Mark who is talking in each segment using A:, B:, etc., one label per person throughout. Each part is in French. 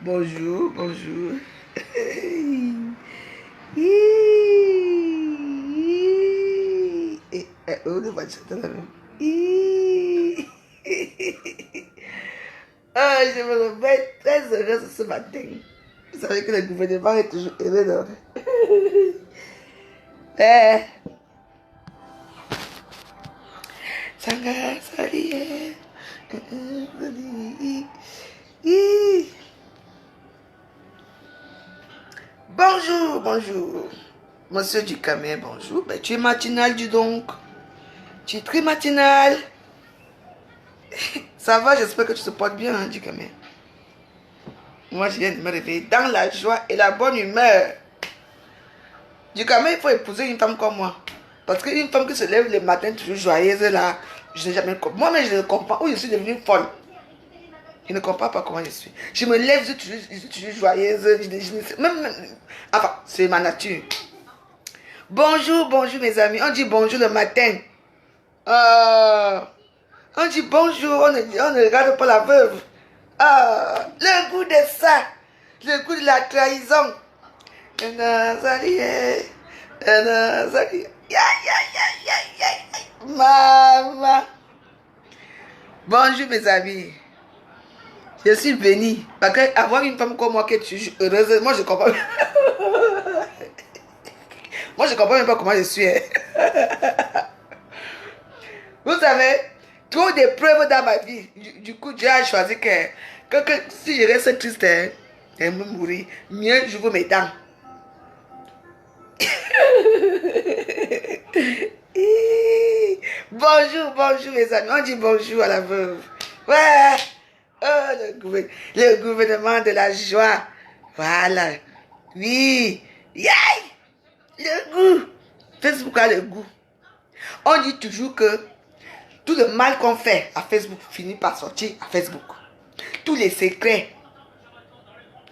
A: Bonjour, bonjour. Oh, le voiture dans la même. Ah, je me réveille très heureuse ce matin. Vous savez que le gouvernement est toujours heureux, non? Eh, Sangara, salut. Bonjour, bonjour. Monsieur Ducamé, bonjour. Ben, tu es matinal, dis donc. Tu es très matinal. Ça va, j'espère que tu te portes bien, hein, Ducamé. Moi, je viens de me réveiller dans la joie et la bonne humeur. Ducamé, il faut épouser une femme comme moi. Parce qu'une femme qui se lève le matin toujours joyeuse, là, je n'ai jamais compris. Moi-même, je ne comprends pas où je suis devenue folle. Je ne comprends pas comment je suis. Je me lève, je suis toujours joyeuse. Enfin, c'est ma nature. Bonjour, bonjour mes amis. On dit bonjour le matin. On dit bonjour, on ne regarde pas la veuve. Le goût de ça. Le goût de la trahison. Maman. Bonjour mes amis. Je suis bénie. Parce qu'avoir une femme comme moi qui est heureuse, moi je comprends. Moi je comprends même pas comment je suis. Vous savez, trop d'épreuves dans ma vie. Du coup, Dieu a choisi que si je reste triste et me mourir, mieux je veux mes dents. Bonjour, bonjour mes amis. On dit bonjour à la veuve. Ouais. Oh, le gouvernement de la joie. Voilà. Oui. Yay. Le goût. Facebook a le goût. On dit toujours que tout le mal qu'on fait à Facebook finit par sortir à Facebook. Tous les secrets,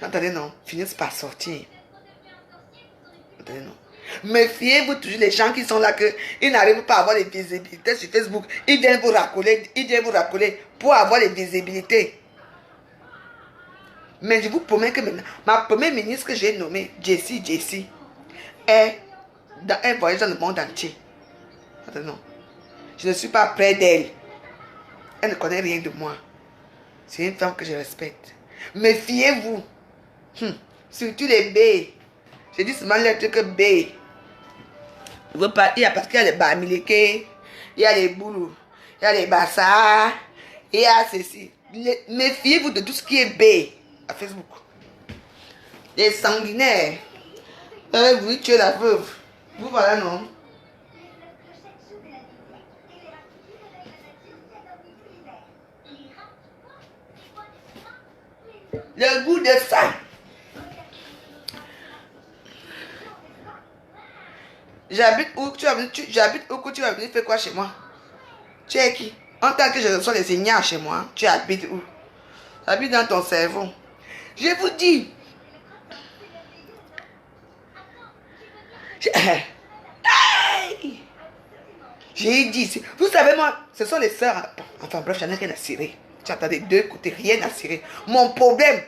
A: entendez non, finissent par sortir. Entendez non. Méfiez-vous toujours les gens qui sont là, ils n'arrivent pas à avoir les visibilités sur Facebook. Ils viennent vous racoler pour avoir les visibilités. Mais je vous promets que maintenant, ma première ministre que j'ai nommée, Jessie, elle voyage dans le monde entier. Attends, non. Je ne suis pas près d'elle. Elle ne connaît rien de moi. C'est une femme que je respecte. Méfiez-vous. Surtout les B. Je dis seulement les trucs B. Il y a parce qu'il y a les Bamileke, il y a les Boulou, il y a les Bassa, il y a ceci. Méfiez-vous de tout ce qui est B à Facebook. Les sanguinaires. Vous tuez la veuve. Vous voilà, non? Le goût de ça. J'habite où? J'habite où? Tu vas venir faire quoi chez moi? Tu es qui? En tant que je reçois les signaux chez moi, tu habites où? J'habite dans ton cerveau. Je vous dis. J'ai dit. Vous savez, moi, ce sont les sœurs. Enfin bref, j'en ai rien à cirer. Tu attends des deux côtés, rien à cirer. Mon problème,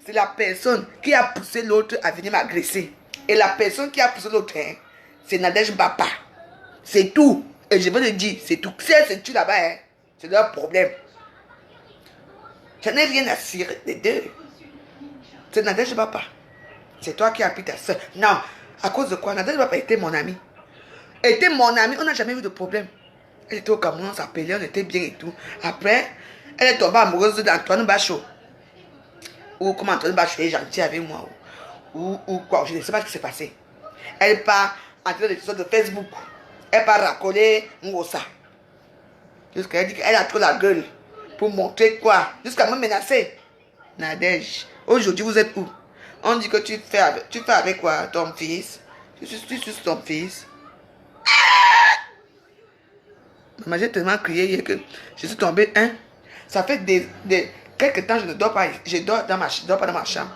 A: c'est la personne qui a poussé l'autre à venir m'agresser. Et la personne qui a poussé l'autre, c'est Nadège Bapa. C'est tout. Et je veux le dire, c'est tout. Si elle se tue là-bas, c'est leur problème. J'en ai rien à cirer des deux. C'est Nadège Bapa. C'est toi qui as pris ta soeur. Non. À cause de quoi? Nadège Bapa était mon ami. Elle était mon ami. On n'a jamais eu de problème. Elle était au Cameroun, on s'appelait, on était bien et tout. Après, elle est tombée amoureuse d'Antoine Bachot. Ou comme Antoine Bachot est gentil avec moi. Ou quoi, je ne sais pas ce qui s'est passé. Elle part entrer dans les choses de Facebook. Elle part racoler Ngosa. Jusqu'à elle dit qu'elle a trop la gueule. Pour montrer quoi? Jusqu'à me menacer. Nadège, aujourd'hui vous êtes où? On dit que tu fais avec quoi? Ton fils? Tu suis ton fils? Maman, j'ai tellement crié hier que je suis tombée, ça fait quelques temps je ne dors pas, je dors pas dans ma chambre.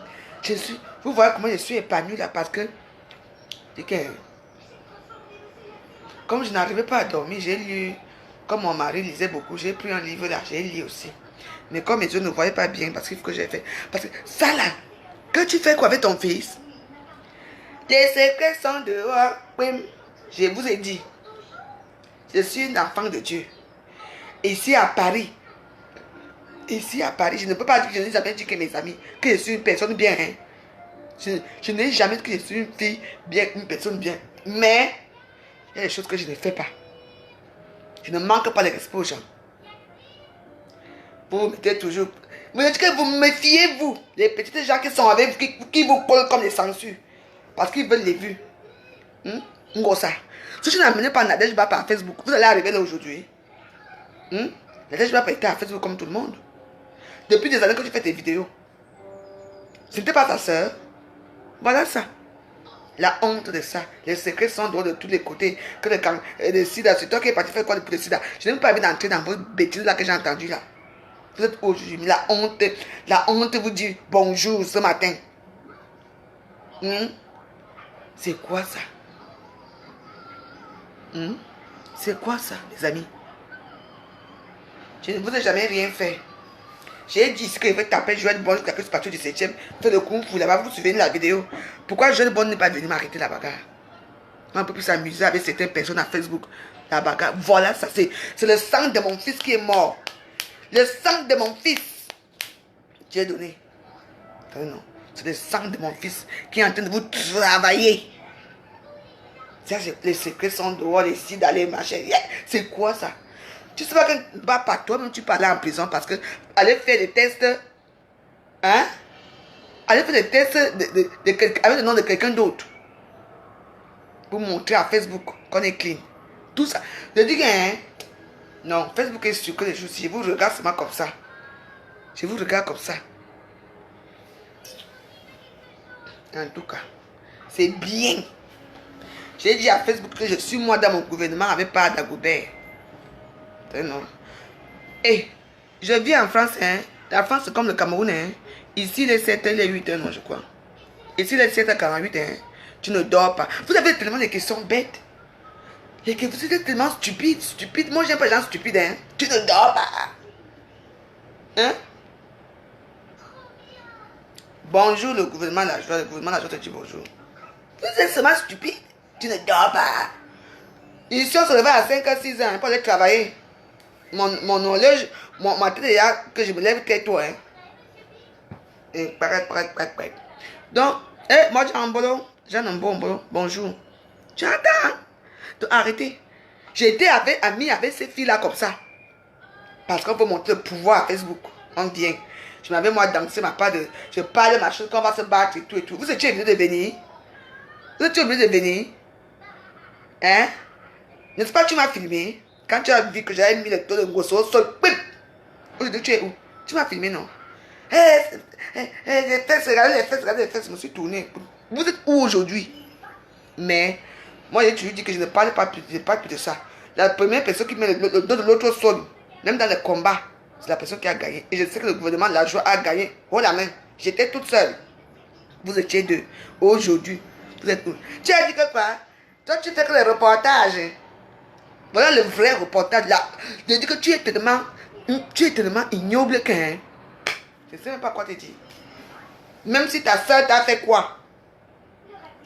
A: Vous voyez comment je suis épanouie là parce que, comme je n'arrivais pas à dormir, j'ai lu, comme mon mari lisait beaucoup, j'ai pris un livre là, j'ai lu aussi. Mais comme mes yeux ne voyaient pas bien, parce qu'il faut que j'ai fait. Parce que ça là, quand tu fais quoi avec ton fils? Les secrets sont dehors. Oui, je vous ai dit. Je suis une enfant de Dieu. Ici à Paris. Ici à Paris, je ne peux pas dire, je n'ai jamais dit que mes amis, que je suis une personne bien. Hein. Je n'ai jamais dit que je suis une fille bien, une personne bien. Mais, il y a des choses que je ne fais pas. Je ne manque pas de respect aux gens. Vous vous mettez toujours... Vous dites que vous méfiez, vous. Les petits gens qui sont avec vous, qui vous collent comme des censures. Parce qu'ils veulent les vues. Ça. Si je n'amenais pas Nadège Bapa à Facebook, vous allez arriver là aujourd'hui. Nadège Bapa était à Facebook comme tout le monde. Depuis des années que tu fais tes vidéos. Ce n'était pas ta soeur. Voilà ça. La honte de ça. Les secrets sont dehors de tous les côtés. Que le sida, c'est toi qui es parti faire quoi pour le sida. Je n'ai même pas envie d'entrer dans vos bêtises là que j'ai entendues là. Vous êtes aujourd'hui. La honte vous dit bonjour ce matin. C'est quoi ça? C'est quoi ça, les amis? Je ne vous ai jamais rien fait. J'ai dit ce que je vais taper Joël Bon jusqu'à ce partout du 7e. Fait le kung fu là-bas, vous vous souvenez de la vidéo. Pourquoi Joël Bon n'est pas venu m'arrêter la bagarre? On peut plus s'amuser avec certaines personnes à Facebook. La bagarre. Voilà, ça c'est le sang de mon fils qui est mort. Le sang de mon fils. Dieu donné. Non. C'est le sang de mon fils qui est en train de vous travailler. Ça, les secrets sont dehors, les sites d'aller marcher. C'est quoi ça? Tu sais pas que bah, pas toi-même tu parlais en prison parce que aller faire des tests. Hein? Aller faire des tests avec le nom de quelqu'un d'autre. Pour montrer à Facebook qu'on est clean. Tout ça. Je dis que hein, non, Facebook est sûr que les choses. Je vous regarde seulement comme ça. Je vous regarde comme ça. En tout cas, c'est bien. J'ai dit à Facebook que je suis moi dans mon gouvernement avec pas d'Agoubert. Non. Et je vis en France. Hein. La France c'est comme le Cameroun. Hein. Ici les 7h, les 8h, non, je crois. Ici les 7h48. Hein. Tu ne dors pas. Vous avez tellement de questions bêtes. Et que vous êtes tellement stupide. Moi, j'aime pas les gens stupides. Hein. Tu ne dors pas. Hein? Bonjour, le gouvernement, la joie. Le gouvernement, la joie te dit bonjour. Vous êtes seulement stupide. Tu ne dors pas. Ici, on se levait à 5h, 6h pour aller travailler. Mon horloge, ma tête est là, que je me lève tais-toi. Hein. Et donc, moi, j'ai un boulot. J'ai un bon boulot. Bonjour. Tu attends. Donc, arrêtez. J'ai été ami avec ces filles-là comme ça. Parce qu'on peut montrer le pouvoir à Facebook. On vient. Je m'avais moi dansé ma part de... Je parle ma chose qu'on va se battre et tout et tout. Vous étiez obligé de venir. Vous étiez obligé de venir. Hein? N'est-ce pas tu m'as filmé? Quand tu as vu que j'avais mis le taux de gosse au sol. Aujourd'hui, tu es où? Tu m'as filmé, non? Les fesses, regardez les fesses. Je me suis tourné. Vous êtes où aujourd'hui? Mais, moi, j'ai toujours dit que je ne parle pas plus de ça. La première personne qui met le dos de l'autre au sol, même dans le combat, c'est la personne qui a gagné. Et je sais que le gouvernement de la joie a gagné. Oh la main. J'étais toute seule. Vous étiez deux. Aujourd'hui, vous êtes où? Tu as dit que quoi? Toi, tu fais que les reportages. Voilà le vrai reportage là. Je dis que tu es tellement ignoble que... Hein? Je ne sais même pas quoi te dire. Même si ta soeur t'a fait quoi?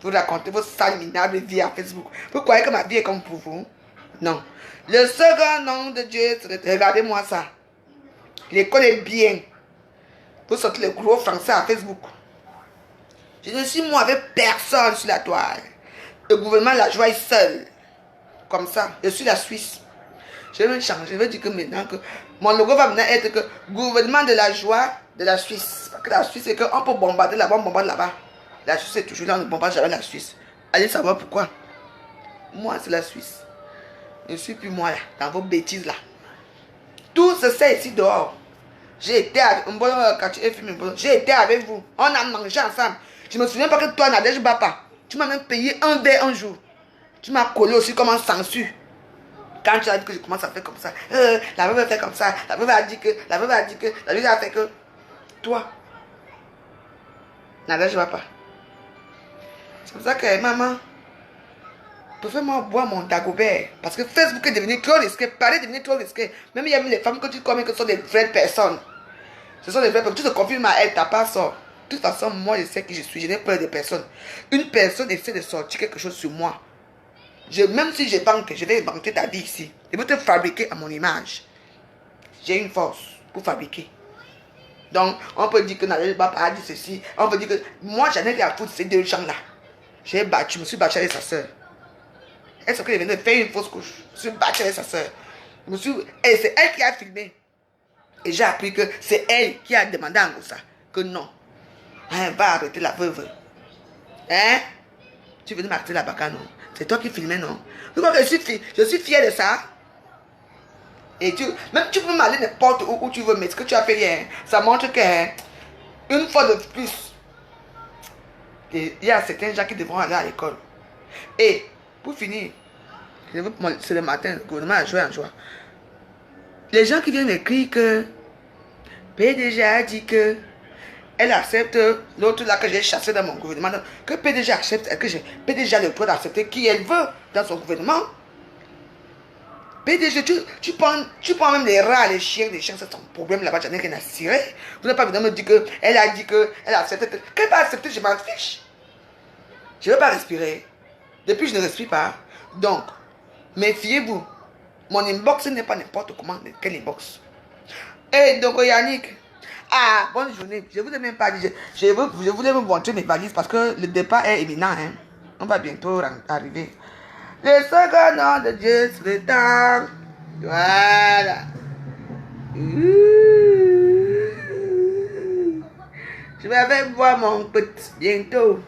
A: Vous racontez vos sales minables vies à Facebook. Vous croyez que ma vie est comme pour vous? Non. Le second nom de Dieu, c'est... Regardez-moi ça. L'école est bien. Vous sortez le gros français à Facebook. Je ne suis moi avec personne sur la toile. Le gouvernement la joie est seul. Comme ça. Je suis la Suisse. Je vais changer. Je vais dire que maintenant que mon logo va maintenant être que gouvernement de la joie de la Suisse. Parce que la Suisse, c'est qu'on peut bombarder là-bas, on bombarde là-bas. La Suisse, c'est toujours là, on ne bombarde jamais la Suisse. Allez savoir pourquoi. Moi, c'est la Suisse. Je ne suis plus moi là, dans vos bêtises là. Tout se sait ici dehors. J'ai été avec j'ai été avec vous. On a mangé ensemble. Je me souviens pas que toi, Nadège Bapa, tu m'as même payé un verre un jour. Tu m'as collé aussi comme un censure. Quand tu as dit que je commence à faire comme ça. La veuve a fait comme ça. La veuve a dit que. La veuve a dit que. La veuve a fait que. Toi. Nadège Bapa. C'est pour ça que maman. Préfère-moi boire mon Dagobert. Parce que Facebook est devenu trop risqué. Paris est devenu trop risqué. Même il y a les femmes que tu connais que sont des vraies personnes. Ce sont les vraies personnes. Tu te confirmes à elle, ta part sort. De toute façon, moi, je sais qui je suis. Je n'ai peur de personne. Une personne essaie de sortir quelque chose sur moi. Même si je banque, je vais banquer ta vie ici. Je vais te fabriquer à mon image. J'ai une force pour fabriquer. Donc, on peut dire que Nadège va pas dire ceci. On peut dire que moi, j'en ai rien à foutre de ces deux gens-là. Je me suis battu avec sa soeur. Est-ce qu'elle venait de faire une fausse couche? Je me suis battu avec sa soeur. Et c'est elle qui a filmé. Et j'ai appris que c'est elle qui a demandé à Ngossa que non. Hein, va arrêter la veuve. Hein? Tu venais m'arrêter la baka, non? C'est toi qui filmais, non? Tu crois que je suis fier de ça? Et même tu peux m'aller n'importe où tu veux, mais ce que tu as fait hier, ça montre que, hein, une fois de plus, il y a certains gens qui devront aller à l'école. Et, pour finir, c'est le matin, le gouvernement a joué en joie. Les gens qui viennent écrire que PDG a dit que elle accepte l'autre là que j'ai chassé dans mon gouvernement, que PDG accepte, que PDG a le droit d'accepter qui elle veut dans son gouvernement. PDG, tu prends même les rats, les chiens, c'est son problème là-bas, j'en ai rien à cirer. Vous n'avez pas besoin de me dire qu'elle a dit qu'elle accepte. Qu'elle va accepter, je m'en fiche. Je ne veux pas respirer. Depuis, je ne respire pas. Donc, méfiez-vous. Mon inbox n'est pas n'importe comment, quel inbox. Et donc, Yannick, bonne journée. Je ne vous ai même pas dit. Je voulais vous montrer mes valises parce que le départ est imminent. Hein. On va bientôt arriver. Le second nom de Dieu, c'est le temps. Voilà. Je vais voir mon petit bientôt.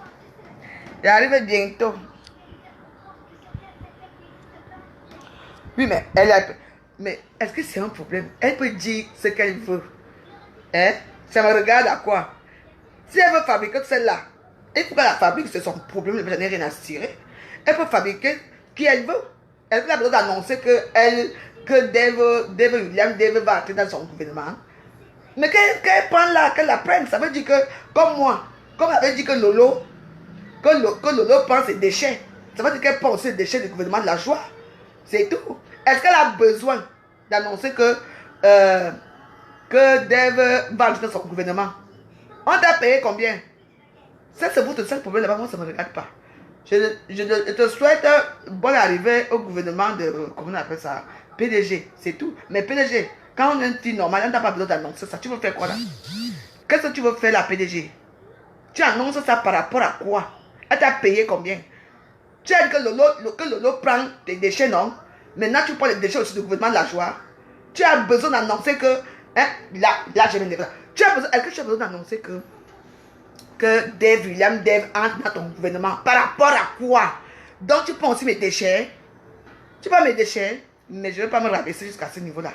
A: J'arrive bientôt. Oui, mais mais est-ce que c'est un problème? Elle peut dire ce qu'elle veut. Hein? Ça me regarde à quoi? Si elle veut fabriquer celle-là, et pourquoi la fabrique, c'est son problème, je n'ai rien à cirer. Elle peut fabriquer qui elle veut. Elle n'a pas besoin d'annoncer que Dave William va entrer dans son gouvernement. Mais qu'elle prend là, qu'elle la prenne, ça veut dire que, comme moi, comme elle avait dit que Lolo prend ses déchets, ça veut dire qu'elle prend aussi les déchets du gouvernement de la joie. C'est tout. Est-ce qu'elle a besoin d'annoncer que Dave va entrer dans son gouvernement? On t'a payé combien? Ça, c'est votre seul problème là-bas, moi ça ne me regarde pas. Je te souhaite bonne arrivée au gouvernement de, comment on appelle ça, PDG, c'est tout. Mais PDG, quand on est un petit normal, on n'a pas besoin d'annoncer ça. Tu veux faire quoi là? Qu'est-ce que tu veux faire la PDG? Tu annonces ça par rapport à quoi? Elle t'a payé combien? Tu as dit que Lolo prend tes déchets, non? Maintenant tu prends les déchets aussi du gouvernement de la joie. Tu as besoin d'annoncer que, hein, là je viens de dire, est-ce que tu as besoin d'annoncer que Dave William entre dans ton gouvernement? Par rapport à quoi? Donc tu prends aussi mes déchets. Tu prends mes déchets, mais je ne vais pas me rabaisser jusqu'à ce niveau-là.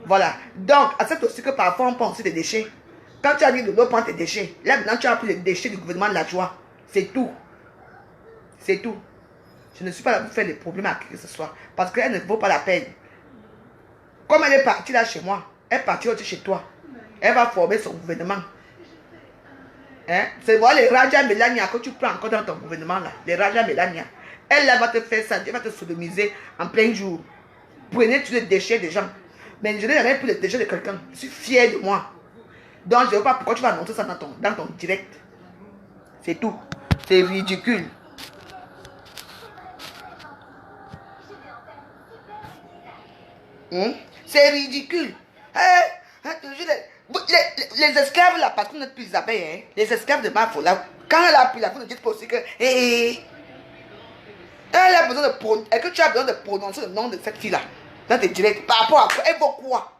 A: Voilà. Donc, accepte aussi que parfois on prend aussi des déchets. Quand tu as dit de l'eau, prends tes déchets. Là maintenant tu as pris les déchets du gouvernement de la joie. C'est tout. C'est tout. Je ne suis pas là pour faire des problèmes à qui que ce soit. Parce qu'elle ne vaut pas la peine. Comme elle est partie là chez moi, elle est partie aussi chez toi. Elle va former son gouvernement. Hein? C'est voir les Raja Melania que tu prends encore dans ton gouvernement là. Les Raja Melania. Elle là va te faire ça. Elle va te sodomiser en plein jour. Prenez tous les déchets des gens. Mais je n'ai rien pour les déchets de quelqu'un. Je suis fier de moi. Donc je ne sais pas pourquoi tu vas annoncer ça dans ton direct. C'est tout. C'est ridicule. C'est ridicule. Les esclaves là, parce qu'on n'est plus les abeilles, hein, les esclaves de Mafo là, quand elle a pris la, vous ne dites pas aussi que elle a besoin de prononcer. Est-ce que tu as besoin de prononcer le nom de cette fille là dans tes directs? Par rapport à quoi? Elle vaut quoi?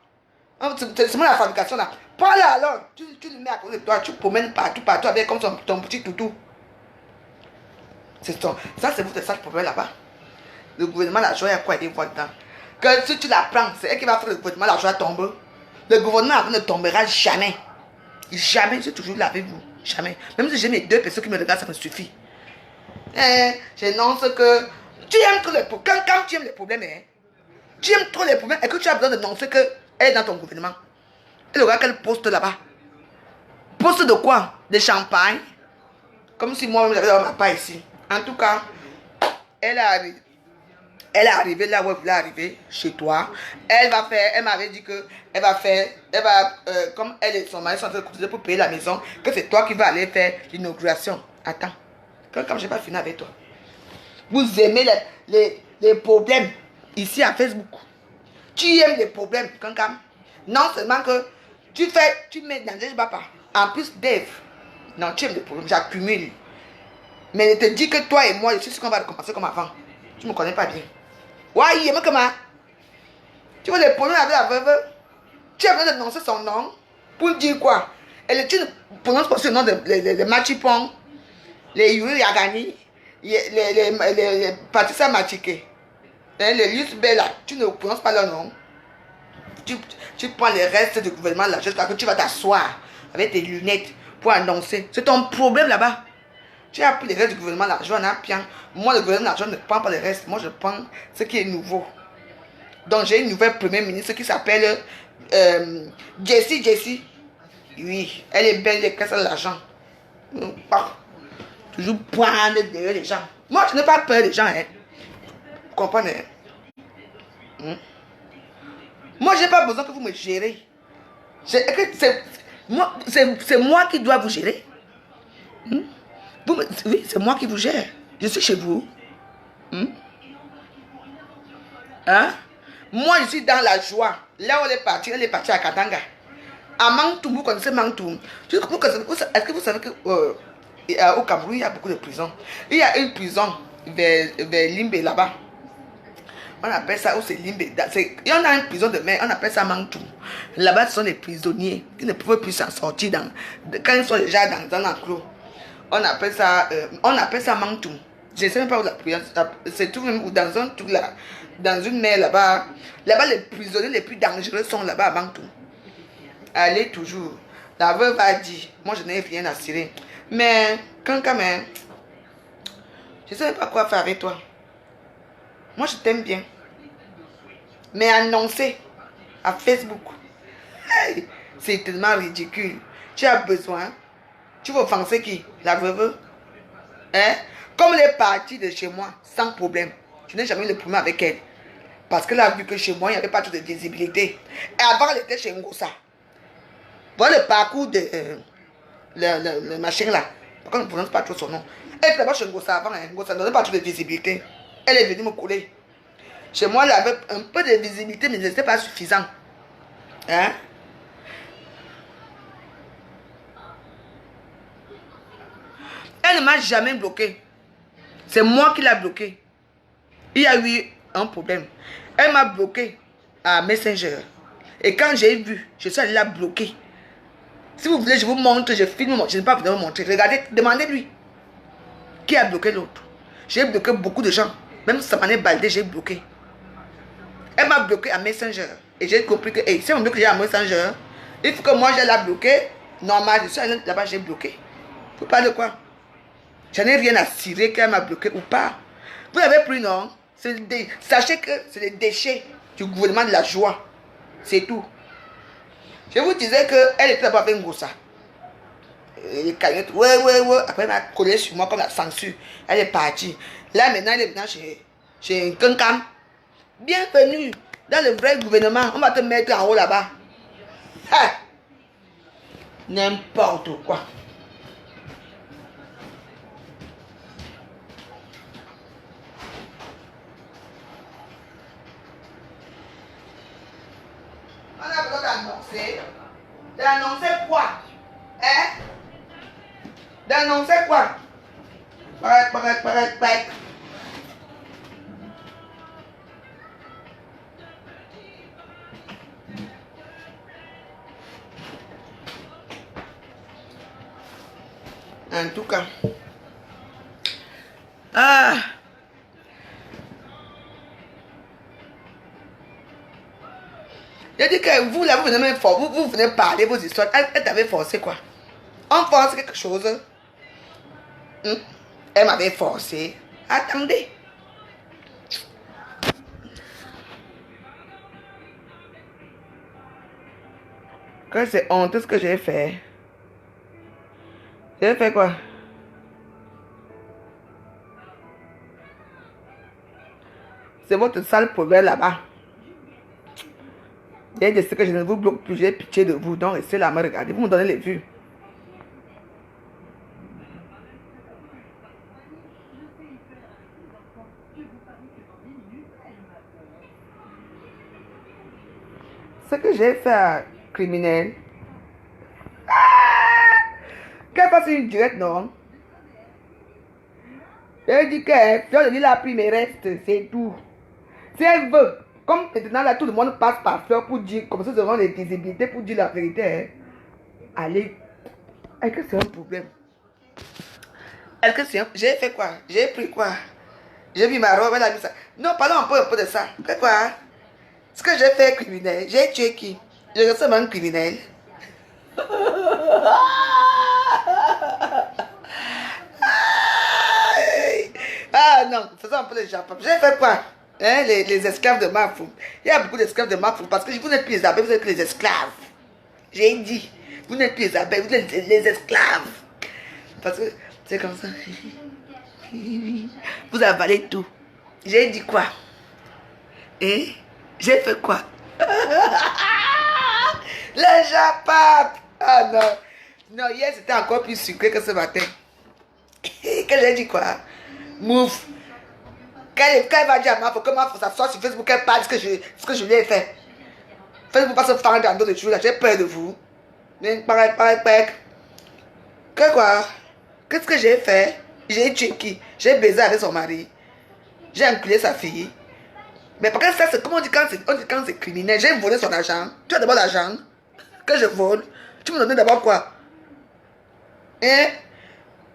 A: C'est seulement la fabrication là. Pas là alors, tu le mets à côté de toi, tu promènes partout avec comme ton petit toutou. Ça c'est votre sale problème là-bas. Le gouvernement la joie, il y a quoi aider voir dedans? Que si tu la prends, c'est elle qui va faire le gouvernement, la joie tombe. Le gouvernement ne tombera jamais. Jamais, je suis toujours là avec vous. Jamais. Même si j'ai mes deux personnes qui me regardent, ça me suffit. J'annonce que tu aimes trop les problèmes. Quand tu aimes les problèmes, tu aimes trop les problèmes et que tu as besoin d'annoncer qu'elle est dans ton gouvernement. Elle aura quel poste là-bas? Poste de quoi? De champagne? Comme si moi-même j'avais ma part ici. En tout cas, elle Elle est arrivée là où elle voulait arriver, chez toi. Elle va faire, elle m'avait dit que comme elle et son mari sont en train de cotiser pour payer la maison, que c'est toi qui vas aller faire l'inauguration. Attends, comme je n'ai pas fini avec toi. Vous aimez les problèmes ici à Facebook. Tu aimes les problèmes, Kankam. Non seulement que tu mets dans des papa. En plus, Dave, non, tu aimes les problèmes, j'accumule. Mais je te dis que toi et moi, je suis sûr qu'on va recommencer comme avant. Tu ne me connais pas bien. Ouais, il aime comment? Tu vois les problèmes avec la veuve? Tu as besoin d'annoncer son nom pour dire quoi? Tu ne prononces pas ce nom de Machipong, les Yuri Yagani, les Patricia Machike, les Lus Bella. Tu ne prononces pas leur nom. Tu prends les restes du gouvernement là, jusqu'à que tu vas t'asseoir avec tes lunettes pour annoncer. C'est ton problème là-bas. Tu as pris les restes du gouvernement l'argent en appiant. Moi, le gouvernement l'argent ne prend pas les restes. Moi, je prends ce qui est nouveau. Donc, j'ai une nouvelle première ministre qui s'appelle Jessie. Oui, elle est belle, elle casse l'argent. Toujours prendre derrière les gens. Moi, je n'ai pas peur des gens. Hein. Vous comprenez? Moi, je n'ai pas besoin que vous me gérez. C'est moi qui dois vous gérer. Oui, c'est moi qui vous gère. Je suis chez vous. Hein? Moi, je suis dans la joie. Là où elle est partie à Katanga. À Mantoum, vous connaissez Mantoum. Est-ce que vous savez qu'au Cameroun, il y a beaucoup de prisons. Il y a une prison vers Limbe là-bas. On appelle ça, où c'est Limbe. Il y en a une prison de mer, on appelle ça Mantoum. Là-bas, ce sont les prisonniers qui ne peuvent plus s'en sortir quand ils sont déjà dans l'enclos. On appelle ça Mantoum. Je ne sais même pas où la prison. C'est tout même dans un truc là. Dans une mer là-bas. Là-bas, les prisonniers les plus dangereux sont là-bas à Mantoum. Allez toujours. La veuve a dit, moi je n'ai rien à cirer. Mais, quand même, je ne sais pas quoi faire avec toi. Moi je t'aime bien. Mais annoncer à Facebook, hey, c'est tellement ridicule. Tu as besoin. Tu veux offenser qui? La veuve? Hein? Comme elle est partie de chez moi, sans problème. Je n'ai jamais eu le problème avec elle. Parce qu'elle a vu que chez moi, il n'y avait pas de visibilité. Et avant, elle était chez Ngosa. Voilà le parcours de le machin là. Par contre, on ne prononce pas trop son nom. Elle était d'abord chez Ngosa avant. Ngosa ne donnait pas trop de visibilité. Elle est venue me coller. Chez moi, elle avait un peu de visibilité, mais ce n'était pas suffisant. Hein? Elle ne m'a jamais bloqué. C'est moi qui l'ai bloqué. Il y a eu un problème. Elle m'a bloqué à Messenger. Et quand j'ai vu, je suis allé la bloquer. Si vous voulez, je vous montre, je filme, je ne vais pas vous montrer. Regardez, demandez-lui. Qui a bloqué l'autre? J'ai bloqué beaucoup de gens. Même si ça m'en est baldé, j'ai bloqué. Elle m'a bloqué à Messenger. Et j'ai compris que, hey, si on bloque déjà à Messenger, il faut que moi je la bloqué. Normal, je suis allé là-bas, j'ai bloqué. Vous parlez de quoi? Je n'ai rien à cirer qu'elle m'a bloqué ou pas. Vous avez pris, non? Sachez que c'est les déchets du gouvernement de la joie. C'est tout. Je vous disais qu'elle était d'abord avec Ngosa. Les cagnottes, ouais. Après, elle m'a collé sur moi comme la censure. Elle est partie. Là, maintenant, elle est maintenant chez Kankam. Bienvenue dans le vrai gouvernement. On va te mettre en haut là-bas. Ah! N'importe quoi. On a besoin d'annoncer. D'annoncer quoi? Hein? D'annoncer quoi? Pareil. En tout cas. Ah! J'ai dit que vous, là, vous venez parler vos histoires. Elle t'avait forcé quoi? On force quelque chose. Elle m'avait forcé. Attendez. Que c'est honteux ce que j'ai fait. J'ai fait quoi? C'est votre sale problème là-bas. Il y a ce que je ne vous bloque plus, j'ai pitié de vous. Donc restez là, me regardez. Vous me donnez les vues. Ce que j'ai fait à criminel. Qu'elle fasse une directe, non? Elle dit qu'elle fait la prime et reste, c'est tout. Si elle veut, comme maintenant là tout le monde passe par fleur pour dire, comme ça seront les visibilités pour dire la vérité. Hein. Allez, est-ce que c'est un problème? Est-ce que c'est un... J'ai fait quoi? J'ai pris quoi? J'ai mis ma robe, elle a mis ça. Non, parlons un peu de ça. C'est quoi? Ce que j'ai fait criminel, j'ai tué qui? Je ressemble à un criminel. Ah non, faisons un peu de Japon. J'ai fait quoi? Hein, les esclaves de Mafou. Il y a beaucoup d'esclaves de Mafou parce que vous n'êtes plus les abeilles, vous êtes les esclaves. J'ai dit, vous n'êtes plus les abeilles, vous êtes les esclaves. Parce que c'est comme ça. Vous avalez tout. J'ai dit quoi? Hein? J'ai fait quoi? Le Japon! Ah non. Non, hier c'était encore plus sucré que ce matin. Que j'ai dit quoi? Move. Quand elle va dire à Mafo que Mafo s'assoit sur Facebook, elle parle ce que je lui ai fait. Facebook passe faire dans d'autres jours, j'ai peur de vous. Que quoi? Qu'est-ce que j'ai fait? J'ai tué qui? J'ai baisé avec son mari. J'ai enculé sa fille. Mais par contre, ça, c'est comme on dit quand c'est criminel. J'ai volé son argent. Tu as d'abord l'argent que je vole. Tu me donnais d'abord quoi? Hein?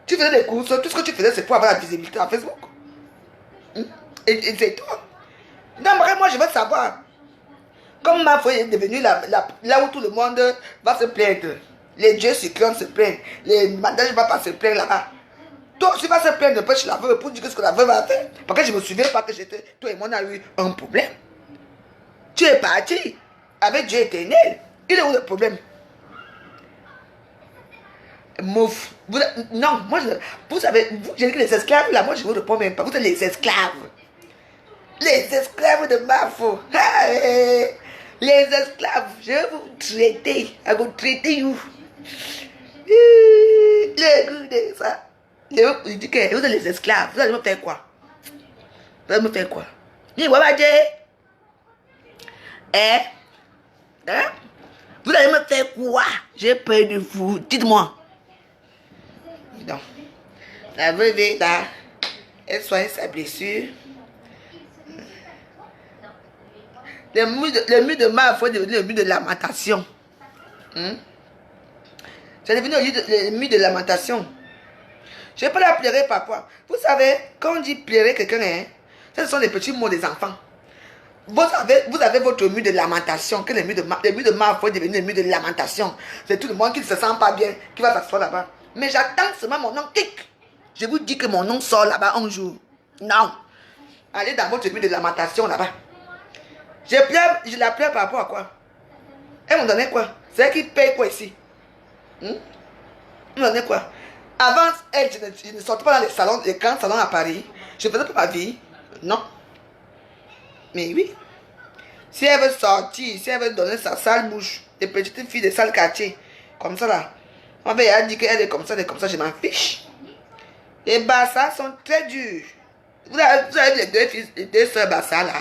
A: Tu faisais des courses. Tout ce que tu faisais, c'est pour avoir la visibilité à Facebook. Et c'est tout. Non, mais moi, je veux savoir. Comme ma foi est devenue là où tout le monde va se plaindre. Les dieux cyclones se plaignent. Les mandages ne vont pas se plaindre là-bas. Toi, tu vas se plaindre un peu chez la veuve pour dire ce que la veuve a fait. Parce que je ne me souviens pas que toi et moi, on a eu un problème. Tu es parti avec Dieu éternel. Il est où le problème? Mouf. Non, moi, vous savez, j'ai dit que les esclaves, là, moi, je ne vous réponds même pas. Vous êtes les esclaves. Les esclaves de Mafo. Les esclaves, je vais vous traiter. I will treat you. Le goût de ça. Je dis que vous êtes les esclaves. Vous allez me faire quoi? Vous allez me faire quoi? Dis, ouais, va dire. Hein? Vous allez me faire quoi? J'ai peur de vous. Dites-moi. Non. La veuve est là. Elle soigne sa blessure. Le mur de Mafo est devenu le mur de lamentation. C'est devenu le mur de lamentation. Je ne vais pas la pleurer parfois. Vous savez, quand on dit pleurer quelqu'un, hein, ce sont les petits mots des enfants. Vous avez votre mur de lamentation, que le mur de Mafo est devenu le mur de lamentation. C'est tout le monde qui ne se sent pas bien, qui va s'asseoir là-bas. Mais j'attends seulement mon nom. Tic. Je vous dis que mon nom sort là-bas un jour. Non. Allez dans votre mur de lamentation là-bas. Je la pleure par rapport à quoi? Elle me donnait quoi? C'est elle qui paye quoi ici? Elle me donnait quoi? Avant, je ne sortais pas dans les salons, les grands salons à Paris. Je faisais pas ma vie. Non. Mais oui. Si elle veut sortir, si elle veut donner sa sale bouche, des petites filles de sale quartier, comme ça là. On avait dit qu'elle est comme ça, je m'en fiche. Les Bassa sont très durs. Vous avez les deux soeurs Bassa là.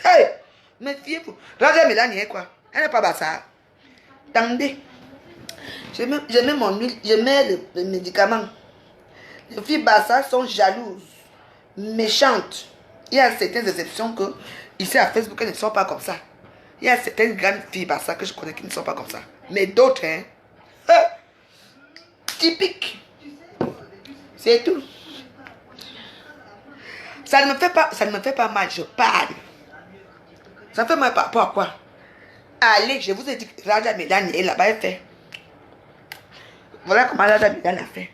A: Hey! Méfiez-vous. Raja Mélanie est quoi? Elle n'est pas Bassa. Attendez. Je mets mon huile, je mets le médicament. Les filles Bassa sont jalouses, méchantes. Il y a certaines exceptions que, ici à Facebook, elles ne sont pas comme ça. Il y a certaines grandes filles Bassa que je connais qui ne sont pas comme ça. Mais d'autres, hein, typique. C'est tout. Ça ne me fait pas mal, je parle. Ça me fait mal par rapport à quoi? Allez, je vous ai dit que Raja Mélanie est là-bas, elle fait. Voilà comment Raja Mélanie a fait.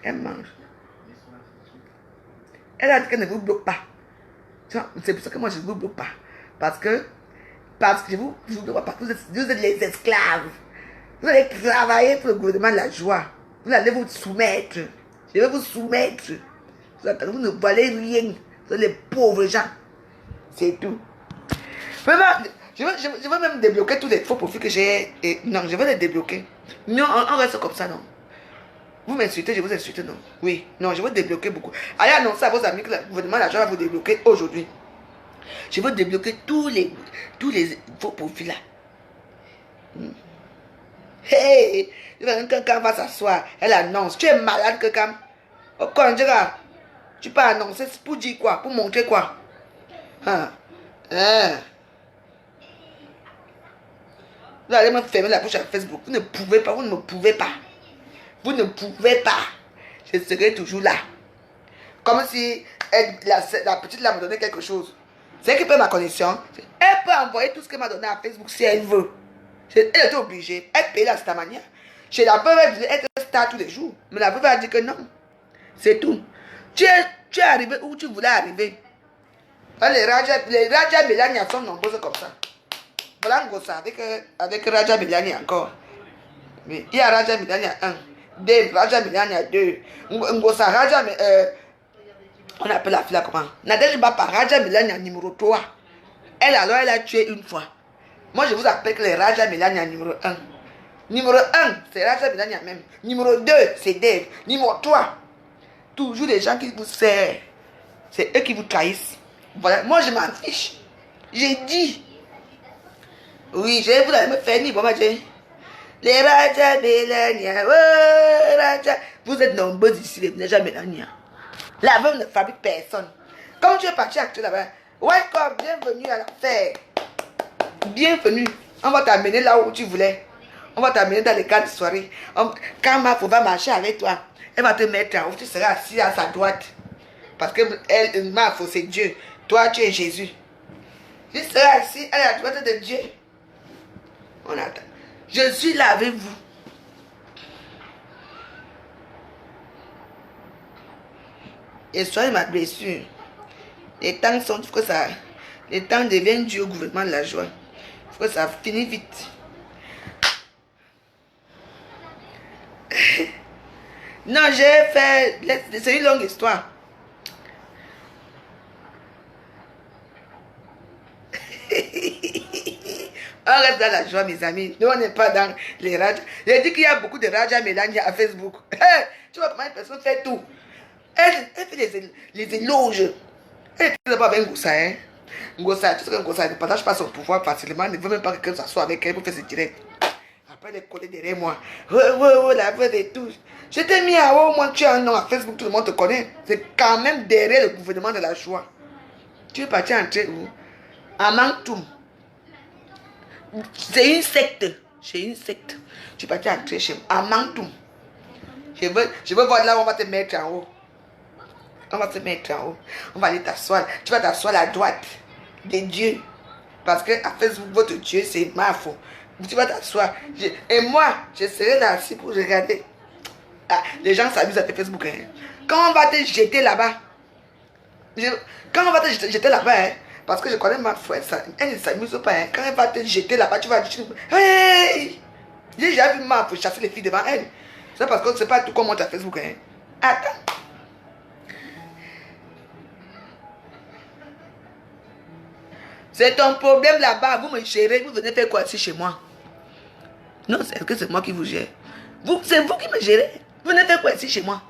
A: Elle mange. Elle a dit qu'elle ne vous bloque pas. C'est pour ça que moi je ne vous bloque pas. Parce que je vous bloque pas. Vous êtes les esclaves. Vous allez travailler pour le gouvernement de la joie. Vous allez vous soumettre. Je vais vous soumettre. Vous ne valez rien. Vous êtes les pauvres gens. C'est tout. Vraiment, je veux même débloquer tous les faux profils que j'ai. Non, je veux les débloquer. Non, on reste comme ça, non. Vous m'insultez, je vous insulte, non. Oui, non, je veux débloquer beaucoup. Allez annoncer à vos amis que le gouvernement de l'argent va vous débloquer aujourd'hui. Je veux débloquer tous les faux profils là. Hey, quelqu'un va s'asseoir, elle annonce. Tu es malade, quelqu'un. Quand tu peux annoncer pour dire quoi? Pour montrer quoi? Hein? Hein? Vous allez me fermer la bouche à Facebook. Vous ne pouvez pas, vous ne me pouvez pas. Vous ne pouvez pas. Je serai toujours là. Comme si la petite là me donnait quelque chose. C'est elle qui paie ma connexion. Elle peut envoyer tout ce qu'elle m'a donné à Facebook si elle veut. Elle était obligée. Elle paye de cette manière. Chez la veuve, elle voulait être star tous les jours. Mais la veuve a dit que non. C'est tout. Tu es arrivé où tu voulais arriver. Les Raja Melania sont nombreux comme ça. Voilà Ngosa avec Raja Melania encore. Mais il y a Raja Melania 1. Dave, Raja Melania 2. Ngosa Raja on appelle la fille là comment? Nadège Bapa Raja Melania numéro 3. Elle alors elle a tué une fois. Moi je vous appelle que les Raja Melania numéro 1. Numéro 1, c'est Raja Melania même. Numéro 2, c'est Dave. Numéro 3, toujours les gens qui vous servent. C'est eux qui vous trahissent. Voilà, moi je m'en fiche. J'ai dit. Oui, je vais vous me faire ni bon, les Raja Melania, oh, Raja. Vous êtes nombreux ici, les Raja Melania. La veuve ne fabrique personne. Comme tu es parti actuel là-bas, welcome, bienvenue à la fête. Bienvenue. On va t'amener là où tu voulais. On va t'amener dans les cadres de soirée. Quand Mafo va marcher avec toi, elle va te mettre en haut. Tu seras assis à sa droite. Parce que elle, Mafo, c'est Dieu. Toi, tu es Jésus. Tu seras assis à la droite de Dieu. On attend. Je suis là avec vous. Et soyez ma blessure. Les temps sont, il faut que ça. Les temps deviennent durs au gouvernement de la joie. Il faut que ça finisse vite. Non, j'ai fait. C'est une longue histoire. On reste dans la joie, mes amis. Nous, on n'est pas dans les Raja. J'ai dit qu'il y a beaucoup de Raja Melania à Facebook. Hey, tu vois comment une personne fait tout. Elle fait les éloges. Elle est pas avec Ngosa. Hein? Ngosa, tu sais que Ngosa ne partage pas son pouvoir facilement. Elle ne veut même pas que quelqu'un s'assoie avec elle pour faire ses directs. Après, elle est collée derrière moi. Ouais, la veuve et tout. Je t'ai mis à au moins tu as un nom à Facebook, tout le monde te connaît. C'est quand même derrière le gouvernement de la joie. Tu es parti entrer où? À Mantoum. C'est une secte. C'est une secte. Tu es parti entrer chez moi. À Mantoum. Je veux voir là où on va te mettre en haut. On va te mettre en haut. On va aller t'asseoir. Tu vas t'asseoir à la droite des dieux. Parce que à Facebook, votre Dieu, c'est ma faute. Tu vas t'asseoir. Et moi, je serai là assis pour regarder. Ah, les gens s'amusent à tes Facebook. Hein. Quand on va te jeter là-bas, quand on va te jeter là-bas, hein, parce que je connais ma foi, elle ne s'amuse pas. Hein. Quand elle va te jeter là-bas, tu vas dire, hey! J'ai déjà vu ma foi chasser les filles devant elle. C'est parce que c'est pas tout qu'on monte à Facebook. Hein. Attends. C'est ton problème là-bas. Vous me gérez. Vous venez faire quoi ici chez moi? Non, est-ce que c'est moi qui vous gère? C'est vous qui me gérez. Vous venez faire quoi ici chez moi?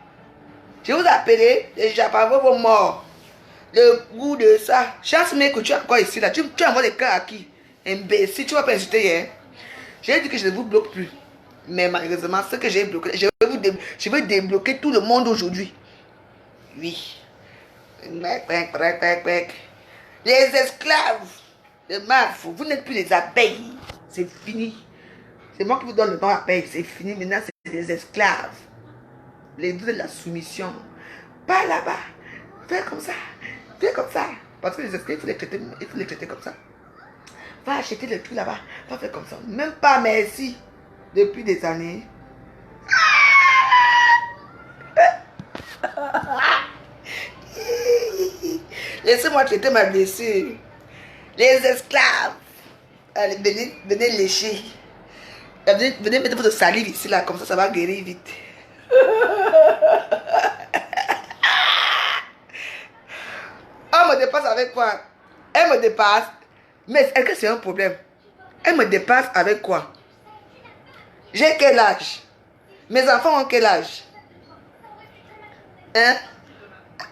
A: Je vous appelé. Déjà pas vos morts. Le goût de ça. Chance mais que tu as quoi ici là? Tu envoies des cas à qui? Imbécile. Tu vas pas insulter hier. J'ai dit que je ne vous bloque plus. Mais malheureusement, ce que j'ai bloqué, je vais débloquer tout le monde aujourd'hui. Oui. Les esclaves de Mafo, vous n'êtes plus les abeilles. C'est fini. C'est moi qui vous donne le nom abeille. C'est fini. Maintenant, c'est les esclaves. Les deux de la soumission. Pas là-bas. Fais comme ça. Fais comme ça. Parce que les esclaves, il faut les traiter comme ça. Va acheter le truc là-bas. Va faire comme ça. Même pas merci. Depuis des années. Laissez-moi traiter ma blessure. Les esclaves. Allez, venez lécher. Venez mettre votre salive ici, là. Comme ça va guérir vite. On me dépasse avec quoi? Elle me dépasse. Mais est-ce que c'est un problème? Elle me dépasse avec quoi? J'ai quel âge? Mes enfants ont quel âge? Hein?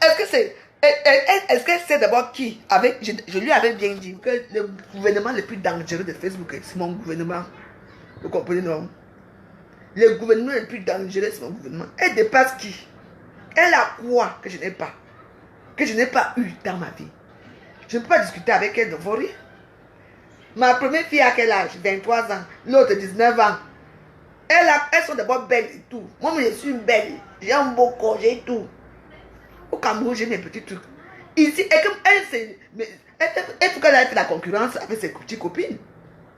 A: Est-ce que c'est... Est-ce qu'elle sait d'abord qui? Je lui avais bien dit que le gouvernement le plus dangereux de Facebook, c'est mon gouvernement. Vous comprenez, non? Le gouvernement le plus dangereux, c'est mon gouvernement. Elle dépasse qui? Elle a quoi que je n'ai pas? Que je n'ai pas eu dans ma vie? Je ne peux pas discuter avec elle de vos rires. Ma première fille a quel âge? 23 ans. L'autre 19 ans. Elles sont d'abord belles et tout. Moi, je suis belle. J'ai un beau corps, j'ai tout. Au Cameroun, j'ai mes petits trucs. Ici, il faut qu'elle ait fait la concurrence avec ses petites copines.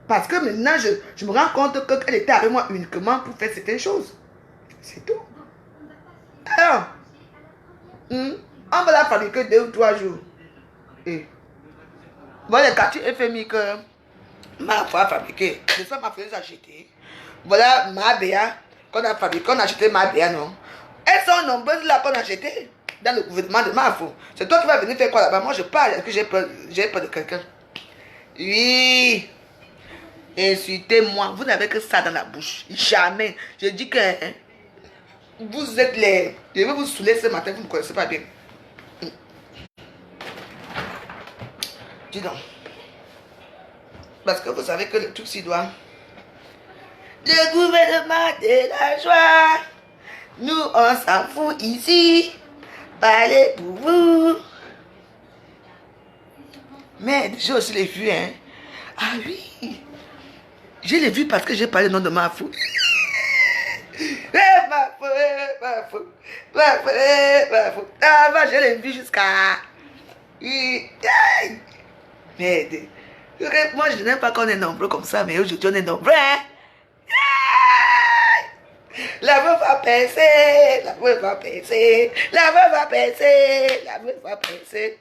A: Parce que maintenant, je me rends compte qu'elle était avec moi uniquement pour faire certaines choses. C'est tout. Alors, on va la fabriquer 2 ou 3 jours. Et voilà les quartiers FMI que ma foi a fabriqué. C'est ça ma frère a acheté. Voilà ma BA qu'on a fabriqué, qu'on a acheté ma BA, non? Elles sont nombreuses là qu'on a acheté dans le gouvernement de ma foi. C'est toi qui vas venir faire quoi là-bas? Moi je parle, est-ce que j'ai peur de quelqu'un? Oui. Insultez-moi, vous n'avez que ça dans la bouche. Jamais. Je dis que vous êtes les... Je vais vous saouler ce matin, vous ne me connaissez pas bien. Dis donc. Parce que vous savez que le truc s'y doit. Le gouvernement de la joie. Nous, on s'en fout ici. Parlez pour vous. Mais j'ai aussi les vues, hein. Ah oui. Je l'ai vu parce que j'ai parlé le nom de ma fou. Ma fou. Ah, bah, je l'ai vu jusqu'à... Merde. Moi, je n'aime pas qu'on est nombreux comme ça, mais aujourd'hui, on est nombreux. Hein? La veuve va percer, la veuve va percer, la veuve va percer, la veuve va percer.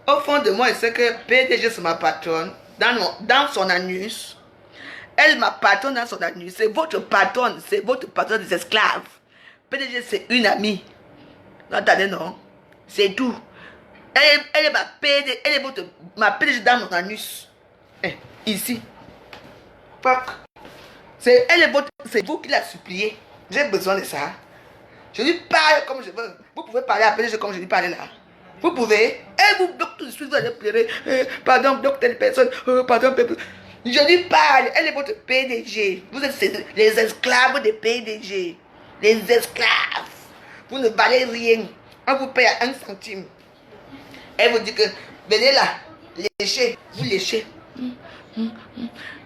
A: Au fond de moi, je sais que PDG, c'est ma patronne. Dans son anus. Elle, ma patronne, dans son anus. C'est votre patronne des esclaves. PDG, c'est une amie. Non, attendez, non. C'est tout. Elle est ma PDG, ma PDG dans mon anus. Ici. Fuck. C'est vous qui l'a supplié. J'ai besoin de ça. Je lui parle comme je veux. Vous pouvez parler à PDG comme je lui parlais là. Vous pouvez. Et vous bloquez tout de suite, vous allez pleurer. Pardon, bloque telle personne. Pardon, je lui parle. Elle est votre PDG. Vous êtes les esclaves des PDG. Les esclaves. Vous ne valez rien. On vous paye à 1 centime. Elle vous dit que venez là, léchez. Vous léchez.